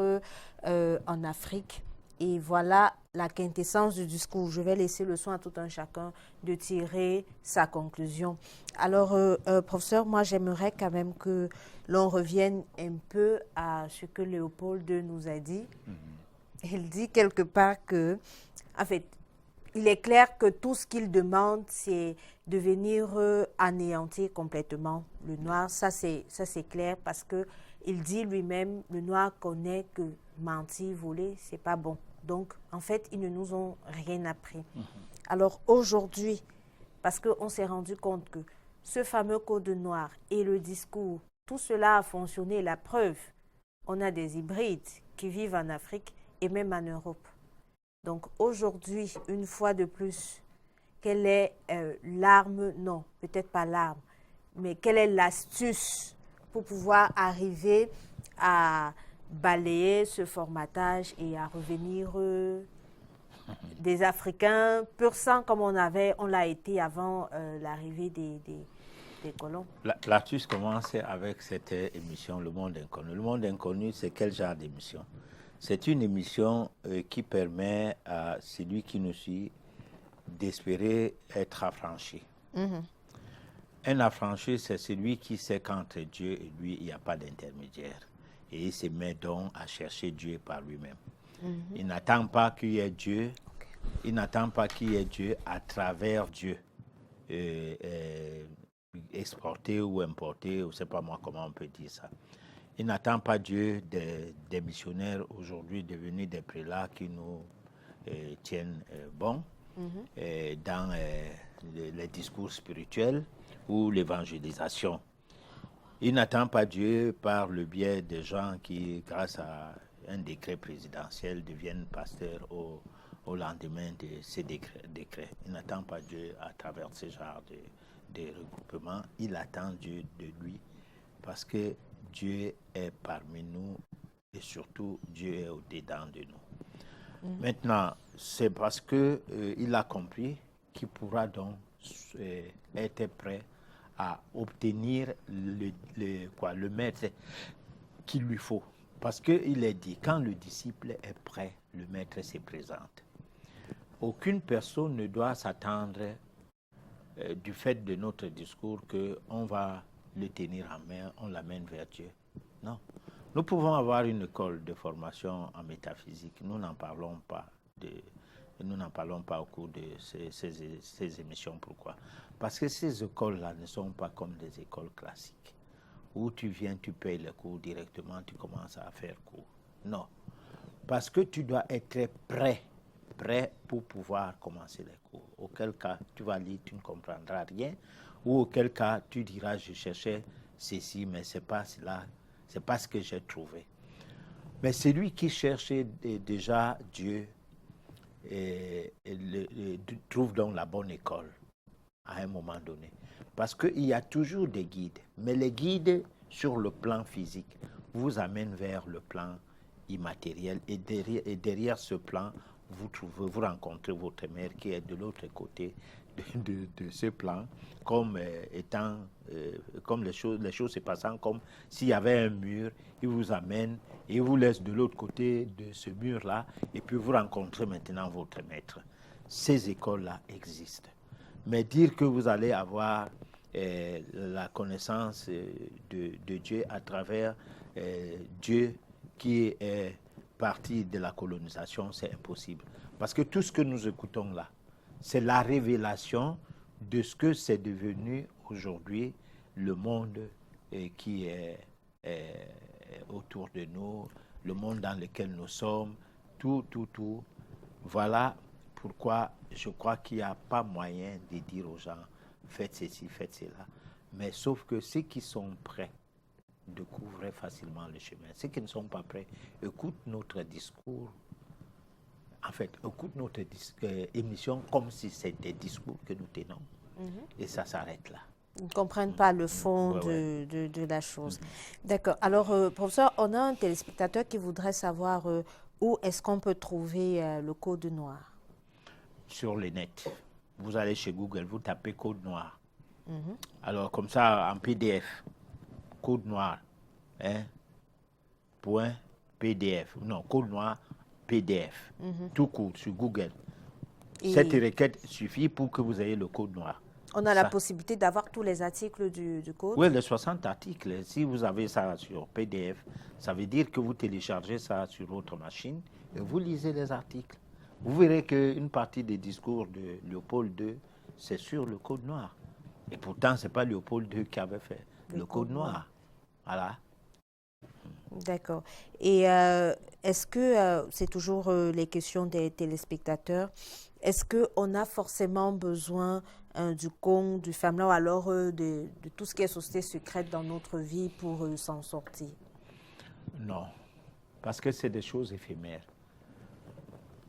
en Afrique. Et voilà la quintessence du discours. Je vais laisser le soin à tout un chacun de tirer sa conclusion. Alors, professeur, moi, j'aimerais quand même que l'on revienne un peu à ce que Léopold II nous a dit. Il dit quelque part que, en fait, il est clair que tout ce qu'il demande, c'est de venir anéantir complètement le noir. Ça, c'est clair parce qu'il dit lui-même, le noir connaît que mentir, voler, c'est pas bon. Donc, en fait, ils ne nous ont rien appris. Alors, aujourd'hui, parce qu'on s'est rendu compte que ce fameux code noir et le discours, tout cela a fonctionné. La preuve, on a des hybrides qui vivent en Afrique et même en Europe. Donc, aujourd'hui, une fois de plus, quelle est l'arme, non, peut-être pas l'arme, mais quelle est l'astuce pour pouvoir arriver à balayer ce formatage et à revenir des Africains pur sang comme on l'a été avant l'arrivée des colons. L'astuce commence avec cette émission Le Monde Inconnu. Le Monde Inconnu, c'est quel genre d'émission? C'est une émission qui permet à celui qui nous suit d'espérer être affranchi. Un affranchi, c'est celui qui sait qu'entre Dieu et lui, il n'y a pas d'intermédiaire. Et il se met donc à chercher Dieu par lui-même. Il n'attend pas qu'il y ait Dieu. Il n'attend pas qu'il y ait Dieu à travers Dieu. Exporté ou importé, je ne sais pas moi comment on peut dire ça. Il n'attend pas Dieu des missionnaires aujourd'hui devenus des prélats qui nous tiennent bon dans les discours spirituels ou l'évangélisation. Il n'attend pas Dieu par le biais de gens qui, grâce à un décret présidentiel, deviennent pasteurs au lendemain de ces décrets. Il n'attend pas Dieu à travers ce genre de regroupements. Il attend Dieu de lui parce que Dieu est parmi nous et surtout Dieu est au-dedans de nous. Maintenant, c'est parce qu'il a compris qu'il pourra donc être prêt à obtenir le maître qu'il lui faut. Parce qu'il est dit, quand le disciple est prêt, le maître se présente. Aucune personne ne doit s'attendre du fait de notre discours qu'on va le tenir en main, on l'amène vers Dieu. Non. Nous pouvons avoir une école de formation en métaphysique. Nous n'en parlons pas au cours de ces émissions. Pourquoi? Parce que ces écoles-là ne sont pas comme des écoles classiques, où tu viens, tu payes les cours directement, tu commences à faire cours. Non. Parce que tu dois être prêt pour pouvoir commencer les cours. Auquel cas, tu vas lire, tu ne comprendras rien. Ou auquel cas, tu diras, je cherchais ceci, mais ce n'est pas cela, ce n'est pas ce que j'ai trouvé. Mais celui qui cherchait déjà Dieu trouve donc la bonne école à un moment donné. Parce qu'il y a toujours des guides, mais les guides sur le plan physique vous amènent vers le plan immatériel et derrière ce plan, vous rencontrez votre mère qui est de l'autre côté de ce plan, comme étant, comme les choses se passant comme s'il y avait un mur, il vous amène et il vous laisse de l'autre côté de ce mur-là, et puis vous rencontrez maintenant votre maître. Ces écoles-là existent. Mais dire que vous allez avoir la connaissance de Dieu à travers Dieu qui est partie de la colonisation, c'est impossible. Parce que tout ce que nous écoutons là, c'est la révélation de ce que c'est devenu aujourd'hui le monde qui est autour de nous, le monde dans lequel nous sommes, tout. Voilà pourquoi je crois qu'il n'y a pas moyen de dire aux gens, faites ceci, faites cela. Mais sauf que ceux qui sont prêts découvrent facilement le chemin. Ceux qui ne sont pas prêts écoutent notre discours. En fait, écoute notre émission comme si c'était des discours que nous tenons. Et ça s'arrête là. Ils ne comprennent pas le fond de la chose. D'accord. Alors, professeur, on a un téléspectateur qui voudrait savoir où est-ce qu'on peut trouver le code noir. Sur le net. Vous allez chez Google, vous tapez code noir. Alors, comme ça, en PDF, code noir, point PDF. Non, code noir, PDF. Tout court sur Google. Et cette requête suffit pour que vous ayez le code noir. On a la possibilité d'avoir tous les articles du code? Oui, les 60 articles. Si vous avez ça sur PDF, ça veut dire que vous téléchargez ça sur votre machine et vous lisez les articles. Vous verrez qu'une partie des discours de Léopold II, c'est sur le code noir. Et pourtant, ce n'est pas Léopold II qui avait fait le code noir. Voilà. D'accord. Et est-ce que, c'est toujours les questions des téléspectateurs, est-ce qu'on a forcément besoin du Kong, du FAMLA, ou alors de tout ce qui est société secrète dans notre vie pour s'en sortir? Non, parce que c'est des choses éphémères.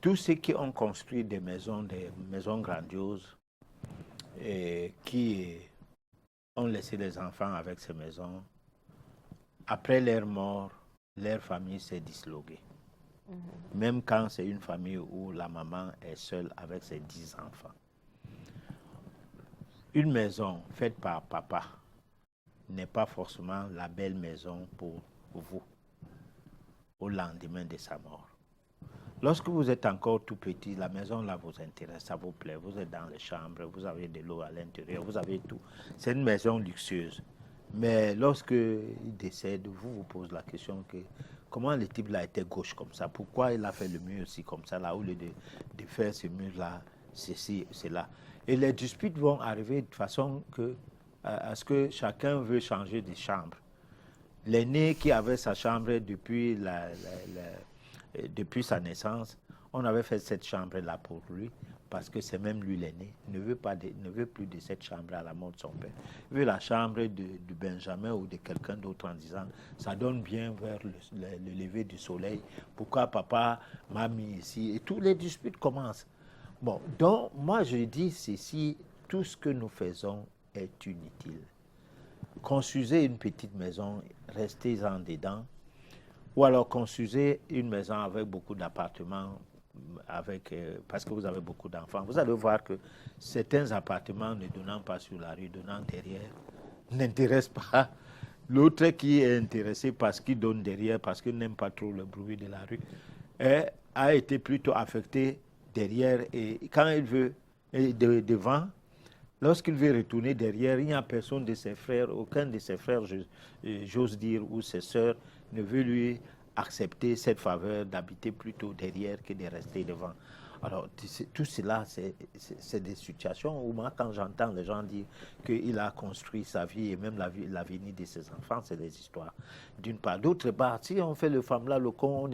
Tous ceux qui ont construit des maisons grandioses et qui ont laissé les enfants avec ces maisons, après leur mort, leur famille s'est disloquée. Même quand c'est une famille où la maman est seule avec ses 10 enfants. Une maison faite par papa n'est pas forcément la belle maison pour vous au lendemain de sa mort. Lorsque vous êtes encore tout petit, la maison là vous intéresse, ça vous plaît, vous êtes dans les chambres, vous avez de l'eau à l'intérieur, vous avez tout. C'est une maison luxueuse. Mais lorsque il décède, vous posez la question que comment le type là était gauche comme ça? Pourquoi il a fait le mur aussi comme ça, là, au lieu de faire ce mur-là, ceci, cela? Et les disputes vont arriver de façon à ce que chacun veut changer de chambre. L'aîné qui avait sa chambre depuis sa naissance, on avait fait cette chambre-là pour lui, parce que c'est même lui l'aîné, ne veut plus de cette chambre à la mort de son père. Il veut la chambre de Benjamin ou de quelqu'un d'autre en disant, ça donne bien vers le lever du soleil, pourquoi papa m'a mis ici? Et tous les disputes commencent. Bon, donc moi je dis ceci, tout ce que nous faisons est inutile. Construisez une petite maison, restez-en dedans, ou alors construisez une maison avec beaucoup d'appartements, parce que vous avez beaucoup d'enfants. Vous allez voir que certains appartements ne donnant pas sur la rue, donnant derrière, n'intéressent pas l'autre qui est intéressé parce qu'il donne derrière, parce qu'il n'aime pas trop le bruit de la rue, a été plutôt affecté derrière. Et quand il veut, devant, lorsqu'il veut retourner derrière, il n'y a personne de ses frères, aucun de ses frères, j'ose dire, ou ses sœurs, ne veut lui accepter cette faveur d'habiter plutôt derrière que de rester devant. Alors, tout cela, c'est des situations où moi, quand j'entends les gens dire qu'il a construit sa vie et même l'avenir de ses enfants, c'est des histoires. D'une part. D'autre part, si on fait le FAMLA, le con, on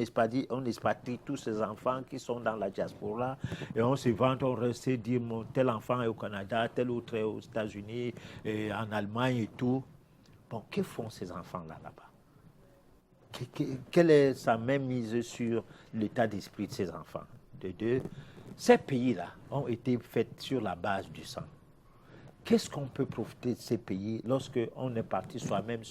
expatrie tous ces enfants qui sont dans la diaspora et on se vante, on reste dire tel enfant est au Canada, tel autre est aux États-Unis, en Allemagne et tout. Bon, que font ces enfants-là là-bas? Quelle est sa même mise sur l'état d'esprit de ces enfants? De deux, ces pays-là ont été faits sur la base du sang. Qu'est-ce qu'on peut profiter de ces pays lorsqu'on est parti soi-même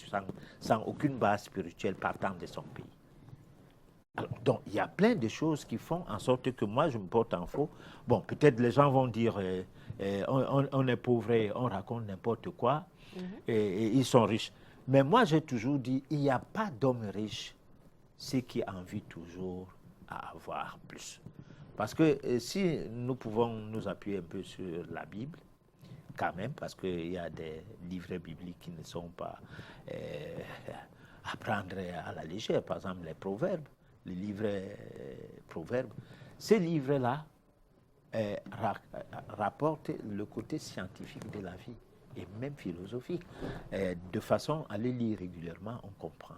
sans aucune base spirituelle partant de son pays? Alors, donc, il y a plein de choses qui font en sorte que moi, je me porte en faux. Bon, peut-être les gens vont dire, on est pauvre, on raconte n'importe quoi, et ils sont riches. Mais moi, j'ai toujours dit, il n'y a pas d'homme riche, c'est qui envie toujours à avoir plus. Parce que si nous pouvons nous appuyer un peu sur la Bible, quand même, parce qu'il y a des livrets bibliques qui ne sont pas à prendre à la légère. Par exemple, les proverbes, les livrets proverbes. Ces livres-là rapportent le côté scientifique de la vie et même philosophique. De façon à les lire régulièrement, on comprend.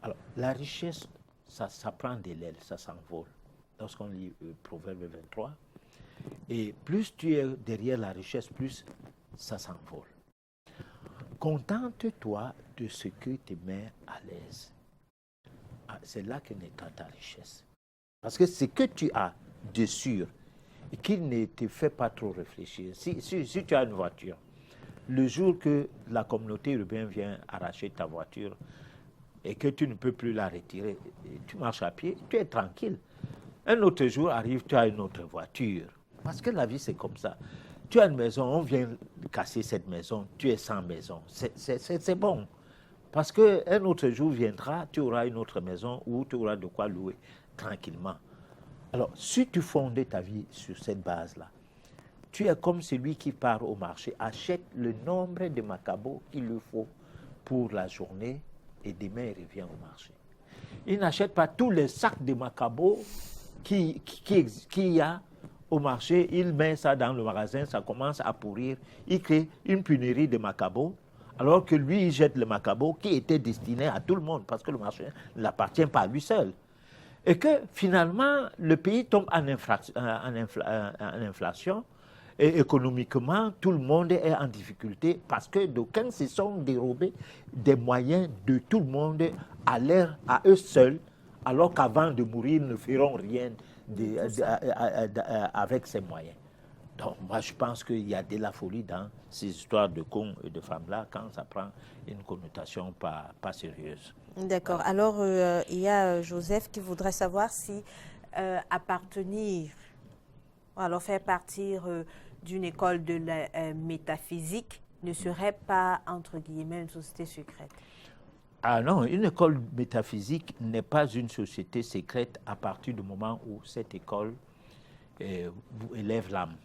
Alors, la richesse, ça prend de l'aile, ça s'envole. Lorsqu'on lit Proverbe 23, et plus tu es derrière la richesse, plus ça s'envole. Contente-toi de ce que te met à l'aise. C'est là que naîtra ta richesse. Parce que ce que tu as de sûr et qui ne te fait pas trop réfléchir, si tu as une voiture, le jour que la communauté urbaine vient arracher ta voiture et que tu ne peux plus la retirer, tu marches à pied, tu es tranquille. Un autre jour arrive, tu as une autre voiture. Parce que la vie, c'est comme ça. Tu as une maison, on vient casser cette maison, tu es sans maison. C'est bon. Parce qu'un autre jour viendra, tu auras une autre maison où tu auras de quoi louer tranquillement. Alors, si tu fondes ta vie sur cette base-là, tu es comme celui qui part au marché, achète le nombre de macabots qu'il lui faut pour la journée et demain il revient au marché. Il n'achète pas tous les sacs de macabots qu'il y a au marché, il met ça dans le magasin, ça commence à pourrir, il crée une pénurie de macabots, alors que lui, il jette le macabot qui était destiné à tout le monde, parce que le marché ne l'appartient pas à lui seul. Et que finalement, le pays tombe en inflation, et économiquement, tout le monde est en difficulté, parce que d'aucuns se sont dérobés des moyens de tout le monde à eux seuls, alors qu'avant de mourir, ils ne feront rien avec ces moyens. Donc, moi, je pense qu'il y a de la folie dans ces histoires de cons et de femmes-là quand ça prend une connotation pas sérieuse. D'accord. Alors, il y a Joseph qui voudrait savoir si appartenir, alors faire partir d'une école de la métaphysique ne serait pas, entre guillemets, une société secrète. Ah non, une école métaphysique n'est pas une société secrète à partir du moment où cette école élève l'âme.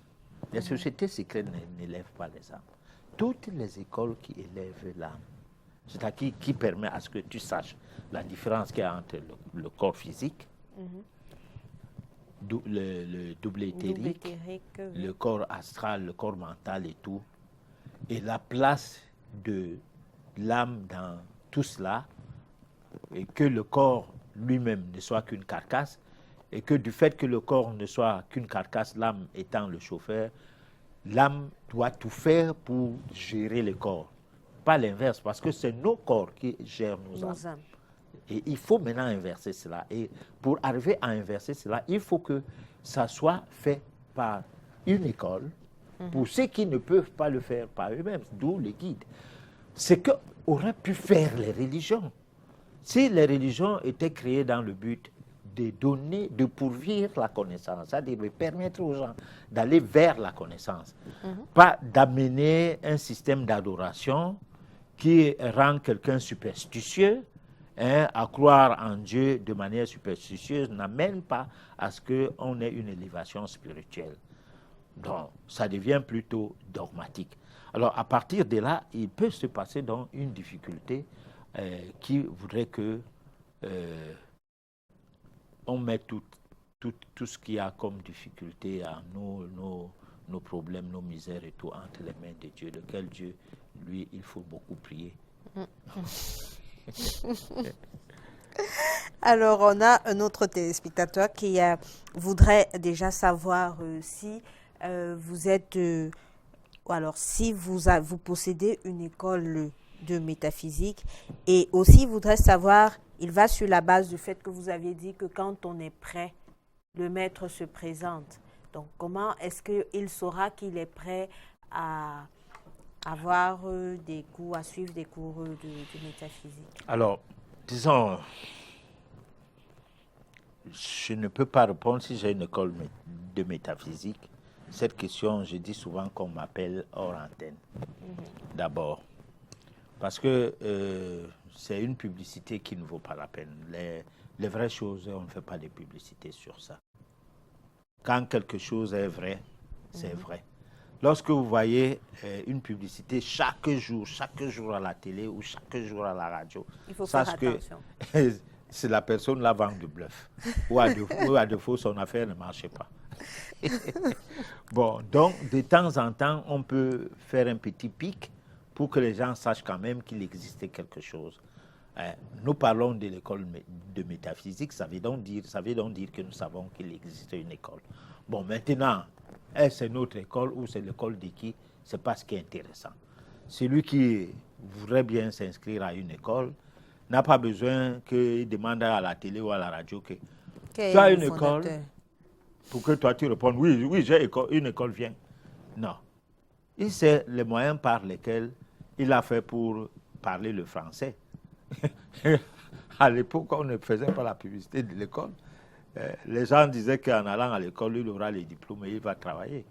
Les sociétés secrètes n'élèvent pas les âmes. Toutes les écoles qui élèvent l'âme, c'est-à-dire qui permet à ce que tu saches la différence qu'il y a entre le corps physique, le double éthérique, le corps astral, le corps mental et tout, et la place de l'âme dans tout cela, et que le corps lui-même ne soit qu'une carcasse, et que du fait que le corps ne soit qu'une carcasse, l'âme étant le chauffeur, l'âme doit tout faire pour gérer le corps. Pas l'inverse, parce que c'est nos corps qui gèrent nos âmes. Et il faut maintenant inverser cela. Et pour arriver à inverser cela, il faut que ça soit fait par une école, pour ceux qui ne peuvent pas le faire par eux-mêmes, d'où les guides. C'est qu'auraient pu faire les religions. Si les religions étaient créées dans le but de donner, de pourvoir la connaissance, c'est-à-dire de permettre aux gens d'aller vers la connaissance, pas d'amener un système d'adoration qui rend quelqu'un superstitieux, à croire en Dieu de manière superstitieuse, n'amène pas à ce qu'on ait une élévation spirituelle. Donc, ça devient plutôt dogmatique. Alors, à partir de là, il peut se passer donc une difficulté qui voudrait que on met tout ce qu'il y a comme difficulté à nos problèmes, nos misères et tout entre les mains de Dieu, lequel Dieu, lui, il faut beaucoup prier. Alors, on a un autre téléspectateur qui voudrait déjà savoir si vous êtes, alors si vous possédez une école de métaphysique, et aussi voudrait savoir, il va sur la base du fait que vous avez dit que quand on est prêt, le maître se présente. Donc, comment est-ce qu'il saura qu'il est prêt à avoir des cours, à suivre des cours de métaphysique? Alors, disons, Je ne peux pas répondre si j'ai une école de métaphysique. Cette question, je dis souvent qu'on m'appelle hors antenne. D'abord, parce que c'est une publicité qui ne vaut pas la peine. Les vraies choses, on ne fait pas de publicité sur ça. Quand quelque chose est vrai, c'est vrai. Lorsque vous voyez une publicité chaque jour à la télé ou chaque jour à la radio, il faut faire attention. C'est la personne la vend de bluff. Ou à défaut, son affaire ne marchait pas. Bon, donc, de temps en temps, on peut faire un petit pic pour que les gens sachent quand même qu'il existait quelque chose. Nous parlons de l'école de métaphysique, ça veut donc dire que nous savons qu'il existe une école. Bon, maintenant, est-ce notre école ou c'est l'école de qui? Ce n'est pas ce qui est intéressant. Celui qui voudrait bien s'inscrire à une école n'a pas besoin qu'il demande à la télé ou à la radio que tu as une école pour que toi tu répondes oui, j'ai une école, viens. Non. Il sait les moyens par lesquels il a fait pour parler le français. À l'époque, on ne faisait pas la publicité de l'école. Les gens disaient qu'en allant à l'école, il aura les diplômes et il va travailler.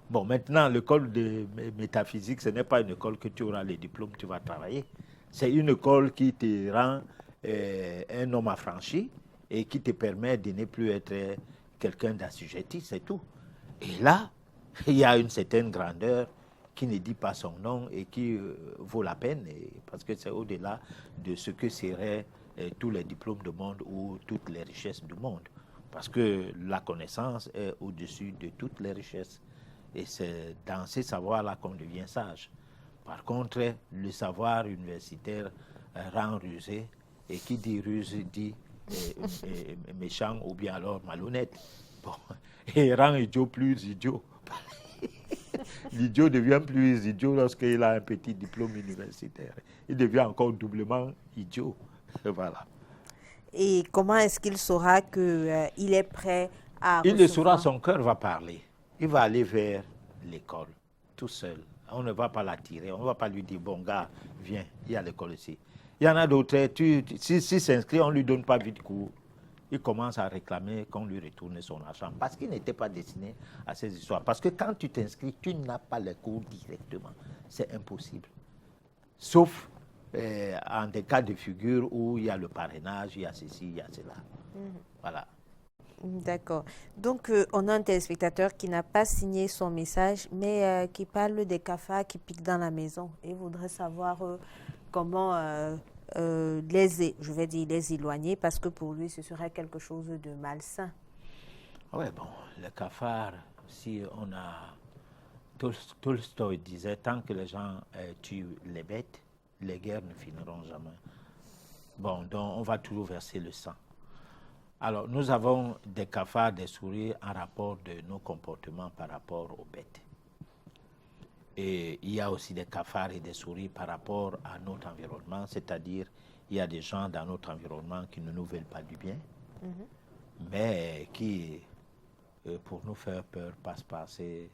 Bon, maintenant, l'école de métaphysique, ce n'est pas une école que tu auras les diplômes, tu vas travailler. C'est une école qui te rend un homme affranchi et qui te permet de ne plus être quelqu'un d'assujetti, c'est tout. Et là, il y a une certaine grandeur qui ne dit pas son nom et qui vaut la peine, parce que c'est au-delà de ce que seraient tous les diplômes du monde ou toutes les richesses du monde. Parce que la connaissance est au-dessus de toutes les richesses. Et c'est dans ces savoirs-là qu'on devient sage. Par contre, le savoir universitaire rend rusé, et qui dit ruse dit méchant ou bien alors malhonnête. Bon. Et rend idiot plus idiot. L'idiot devient plus idiot lorsqu'il a un petit diplôme universitaire. Il devient encore doublement idiot. Voilà. Et comment est-ce qu'il saura qu'il est prêt à Il le saura, son cœur va parler. Il va aller vers l'école, tout seul. On ne va pas l'attirer, on ne va pas lui dire, bon gars, viens, il y a l'école ici. Il y en a d'autres, s'il s'inscrit, on ne lui donne pas vite cours. Il commence à réclamer qu'on lui retourne son argent parce qu'il n'était pas destiné à ces histoires. Parce que quand tu t'inscris, tu n'as pas les cours directement. C'est impossible. Sauf en des cas de figure où il y a le parrainage, il y a ceci, il y a cela. Voilà. D'accord. Donc, on a un téléspectateur qui n'a pas signé son message, mais qui parle des cafards qui piquent dans la maison et voudrait savoir comment les éloigner, parce que pour lui, ce serait quelque chose de malsain. Oui, bon, les cafards, si on a... Tolstoï disait, tant que les gens tuent les bêtes, les guerres ne finiront jamais. Bon, donc on va toujours verser le sang. Alors, nous avons des cafards, des souris en rapport de nos comportements par rapport aux bêtes. Et il y a aussi des cafards et des souris par rapport à notre environnement, c'est-à-dire il y a des gens dans notre environnement qui ne nous veulent pas du bien, mais qui, pour nous faire peur, passent par ces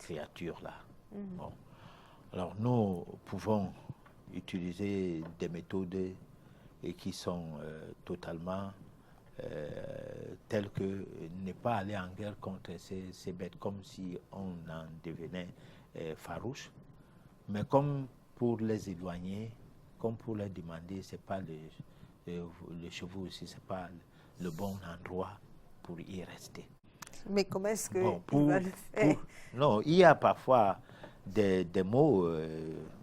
créatures-là. Bon. Alors, nous pouvons utiliser des méthodes qui sont totalement telles que ne pas aller en guerre contre ces bêtes comme si on en devenait farouche, mais comme pour les éloigner, comme pour leur demander, c'est pas le chevaux aussi, c'est pas le bon endroit pour y rester. Mais comment est-ce qu'il va le faire? Non, il y a parfois des mots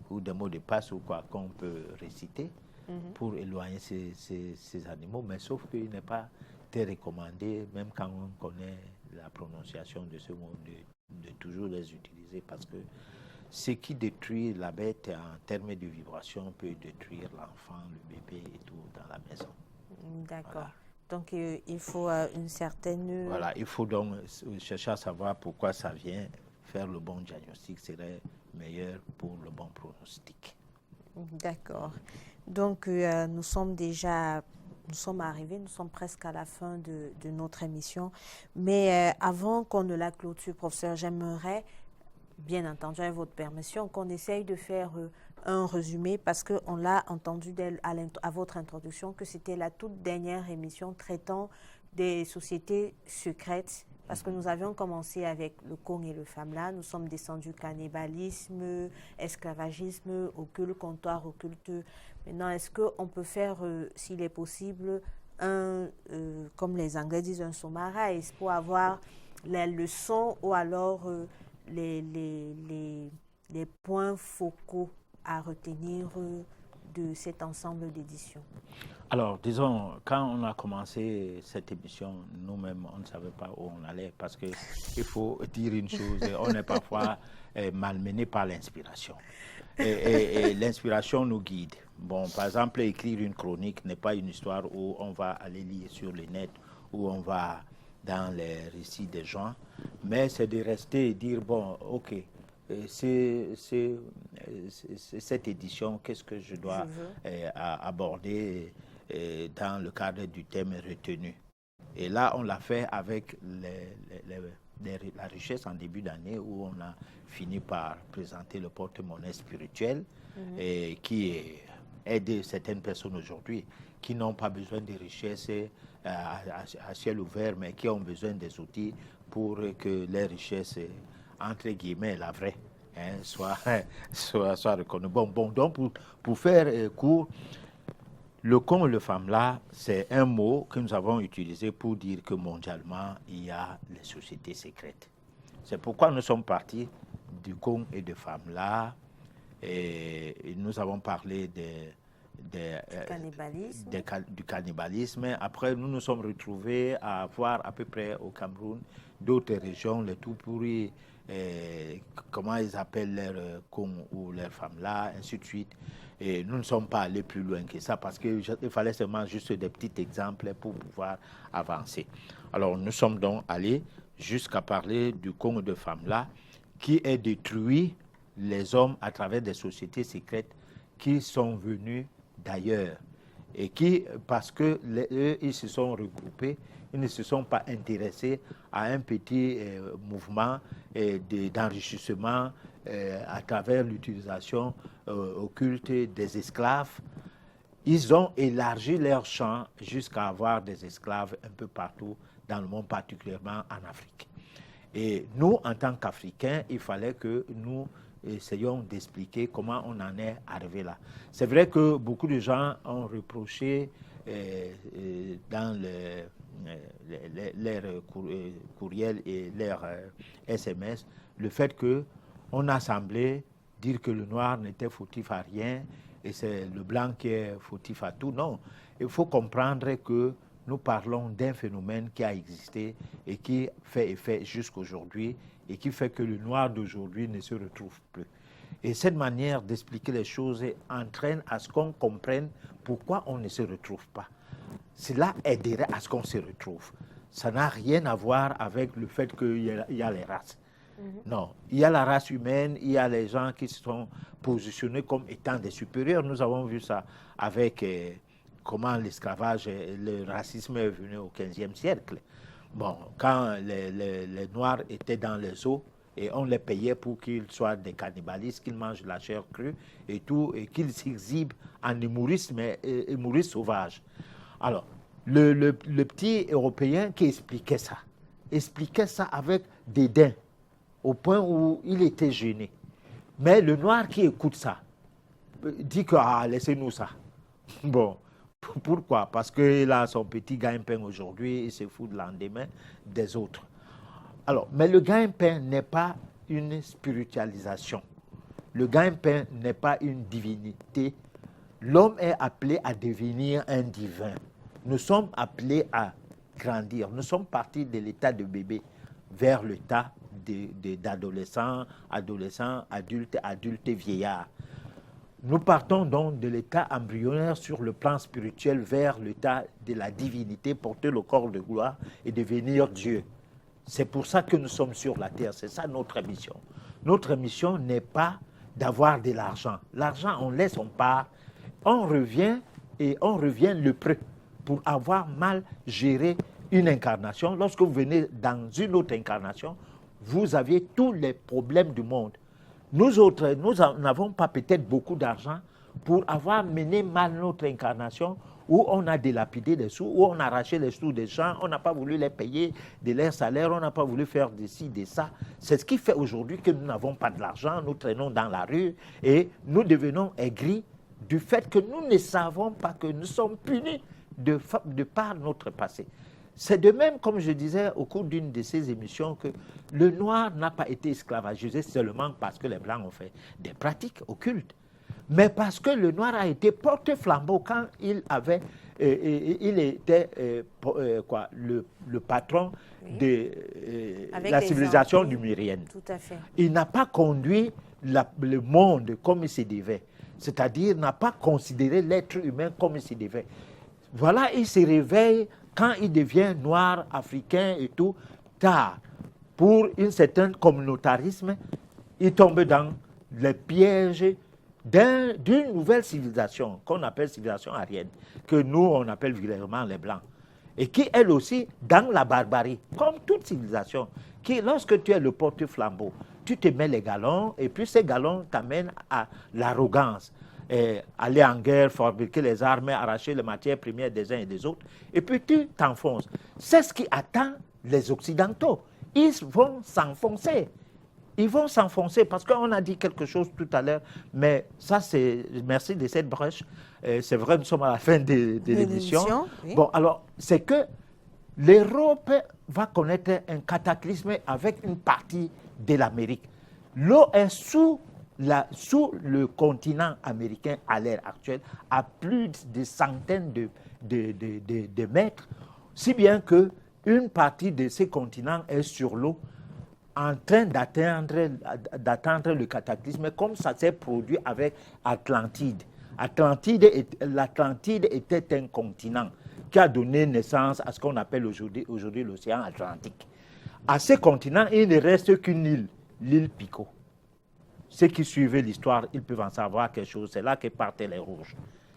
ou des mots de passe ou quoi qu'on peut réciter pour éloigner ces animaux, mais sauf qu'il n'est pas très recommandé, même quand on connaît la prononciation de ce mot, de toujours les utiliser, parce que ce qui détruit la bête en termes de vibration peut détruire l'enfant, le bébé et tout dans la maison. D'accord. Voilà. Donc il faut une certaine... Voilà, il faut donc chercher à savoir pourquoi ça vient. Faire le bon diagnostic serait meilleur pour le bon pronostic. D'accord. Donc nous sommes arrivés, nous sommes presque à la fin de notre émission. Mais avant qu'on ne la clôture, professeur, j'aimerais bien entendu, avec votre permission, qu'on essaye de faire un résumé parce qu'on l'a entendu à votre introduction que c'était la toute dernière émission traitant des sociétés secrètes parce que nous avions commencé avec le Kong et le FAMLA, nous sommes descendus cannibalisme, esclavagisme, occulte, comptoir, occulte. Maintenant, est-ce qu'on peut faire, s'il est possible, comme les Anglais disent, un summarize pour avoir les leçons ou alors les points focaux à retenir de cet ensemble d'éditions? Alors, disons, quand on a commencé cette émission, nous-mêmes, on ne savait pas où on allait parce qu'il faut dire une chose, on est parfois malmené par l'inspiration. Et l'inspiration nous guide. Bon, par exemple, écrire une chronique n'est pas une histoire où on va aller lire sur le net, où on va dans les récits des gens, mais c'est de rester et dire, bon, ok, c'est cette édition, qu'est-ce que je dois aborder dans le cadre du thème retenu. Et là, on l'a fait avec la richesse en début d'année où on a fini par présenter le porte-monnaie spirituel et qui aide certaines personnes aujourd'hui qui n'ont pas besoin de richesses à ciel ouvert, mais qui ont besoin des outils pour que les richesses, entre guillemets, la vraie, soit reconnue. Bon, donc pour faire court, le Kong et le FAMLA, c'est un mot que nous avons utilisé pour dire que mondialement, il y a les sociétés secrètes. C'est pourquoi nous sommes partis du Kong et de FAMLA et nous avons parlé du cannibalisme. Après, nous nous sommes retrouvés à voir à peu près au Cameroun d'autres régions, les tout pourris, comment ils appellent leur Kong ou leur FAMLA, ainsi de suite. Et nous ne sommes pas allés plus loin que ça parce qu'il fallait seulement juste des petits exemples pour pouvoir avancer. Alors, nous sommes donc allés jusqu'à parler du Kong de FAMLA qui a détruit les hommes à travers des sociétés secrètes qui sont venus d'ailleurs et qui, parce que eux, ils se sont regroupés, ils ne se sont pas intéressés à un petit mouvement d'enrichissement à travers l'utilisation occulte des esclaves. Ils ont élargi leur champ jusqu'à avoir des esclaves un peu partout dans le monde, particulièrement en Afrique. Et nous, en tant qu'Africains, il fallait que nous essayons d'expliquer comment on en est arrivé là. C'est vrai que beaucoup de gens ont reproché dans leurs courriels et leurs SMS le fait qu'on a semblé dire que le noir n'était fautif à rien et c'est le blanc qui est fautif à tout. Non, il faut comprendre que nous parlons d'un phénomène qui a existé et qui fait effet jusqu'aujourd'hui et qui fait que le noir d'aujourd'hui ne se retrouve plus. Et cette manière d'expliquer les choses entraîne à ce qu'on comprenne pourquoi on ne se retrouve pas. Cela aiderait à ce qu'on se retrouve. Ça n'a rien à voir avec le fait qu'il y a les races. Non, il y a la race humaine, il y a les gens qui se sont positionnés comme étant des supérieurs. Nous avons vu ça avec comment l'esclavage et le racisme est venu au XVe siècle. Bon, quand les Noirs étaient dans les eaux et on les payait pour qu'ils soient des cannibalistes, qu'ils mangent la chair crue et tout, et qu'ils s'exhibent en humoristes, mais humoristes sauvages. Alors, le petit Européen qui expliquait ça avec dédain, au point où il était gêné. Mais le Noir qui écoute ça dit que laissez-nous ça. Bon, pourquoi? Parce qu'il a son petit gagne-pain aujourd'hui, il se fout de lendemain des autres. Alors, mais le gagne-pain n'est pas une spiritualisation. Le gagne-pain n'est pas une divinité. L'homme est appelé à devenir un divin. Nous sommes appelés à grandir. Nous sommes partis de l'état de bébé vers l'état d'adolescent, adulte et vieillard. Nous partons donc de l'état embryonnaire sur le plan spirituel vers l'état de la divinité, porter le corps de gloire et devenir Dieu. C'est pour ça que nous sommes sur la terre, c'est ça notre mission. Notre mission n'est pas d'avoir de l'argent. L'argent, on laisse, on part, on revient lépreux pour avoir mal géré une incarnation. Lorsque vous venez dans une autre incarnation, vous aviez tous les problèmes du monde. Nous autres, nous n'avons pas peut-être beaucoup d'argent pour avoir mené mal notre incarnation, où on a dilapidé les sous, où on a arraché les sous des gens, on n'a pas voulu les payer de leur salaire, on n'a pas voulu faire de ci, de ça. C'est ce qui fait aujourd'hui que nous n'avons pas de l'argent, nous traînons dans la rue et nous devenons aigris du fait que nous ne savons pas que nous sommes punis de par notre passé. C'est de même, comme je disais au cours d'une de ces émissions, que le noir n'a pas été esclavagisé seulement parce que les blancs ont fait des pratiques occultes, mais parce que le noir a été porte-flambeau quand il était le patron de la civilisation numérienne. Tout à fait. Il n'a pas conduit le monde comme il se devait, c'est-à-dire n'a pas considéré l'être humain comme il se devait. Voilà, il se réveille quand il devient noir, africain et tout, tard. Pour un certain communautarisme, il tombe dans les pièges d'une nouvelle civilisation qu'on appelle civilisation aryenne, que nous, on appelle vulgairement les Blancs, et qui, elle aussi, dans la barbarie, comme toute civilisation, qui, lorsque tu es le porte-flambeau, tu te mets les galons, et puis ces galons t'amènent à l'arrogance. Aller en guerre, fabriquer les armes, arracher les matières premières des uns et des autres, et puis tu t'enfonces. C'est ce qui attend les Occidentaux. Ils vont s'enfoncer. Ils vont s'enfoncer parce qu'on a dit quelque chose tout à l'heure, mais ça c'est, merci de cette brèche, c'est vrai, nous sommes à la fin de l'émission. Oui. Bon, alors, c'est que l'Europe va connaître un cataclysme avec une partie de l'Amérique. L'eau est sous le continent américain à l'heure actuelle, à plus de centaines de mètres, si bien qu'une partie de ces continents est sur l'eau, en train d'atteindre le cataclysme, comme ça s'est produit avec Atlantide. L'Atlantide était un continent qui a donné naissance à ce qu'on appelle aujourd'hui l'océan Atlantique. À ce continent, il ne reste qu'une île, l'île Pico. Ceux qui suivaient l'histoire, ils peuvent en savoir quelque chose. C'est là que partaient les Rouges.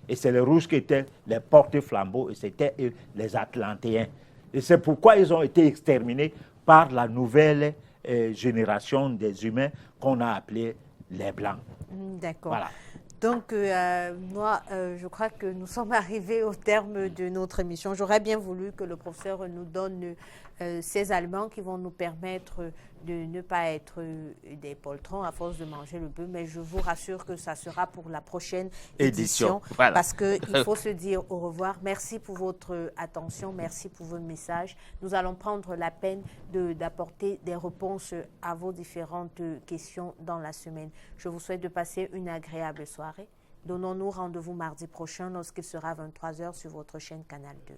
Et c'est les Rouges qui étaient les porte-flambeaux, et c'était les Atlantéens. Et c'est pourquoi ils ont été exterminés par la nouvelle génération des humains qu'on a appelés les Blancs. D'accord. Voilà. Donc, je crois que nous sommes arrivés au terme de notre émission. J'aurais bien voulu que le professeur nous donne ces aliments qui vont nous permettre de ne pas être des poltrons à force de manger le bœuf, mais je vous rassure que ça sera pour la prochaine édition. Voilà. Parce qu'il faut se dire au revoir. Merci pour votre attention, merci pour vos messages. Nous allons prendre la peine d'apporter des réponses à vos différentes questions dans la semaine. Je vous souhaite de passer une agréable soirée. Donnons-nous rendez-vous mardi prochain lorsqu'il sera 23h sur votre chaîne Canal 2.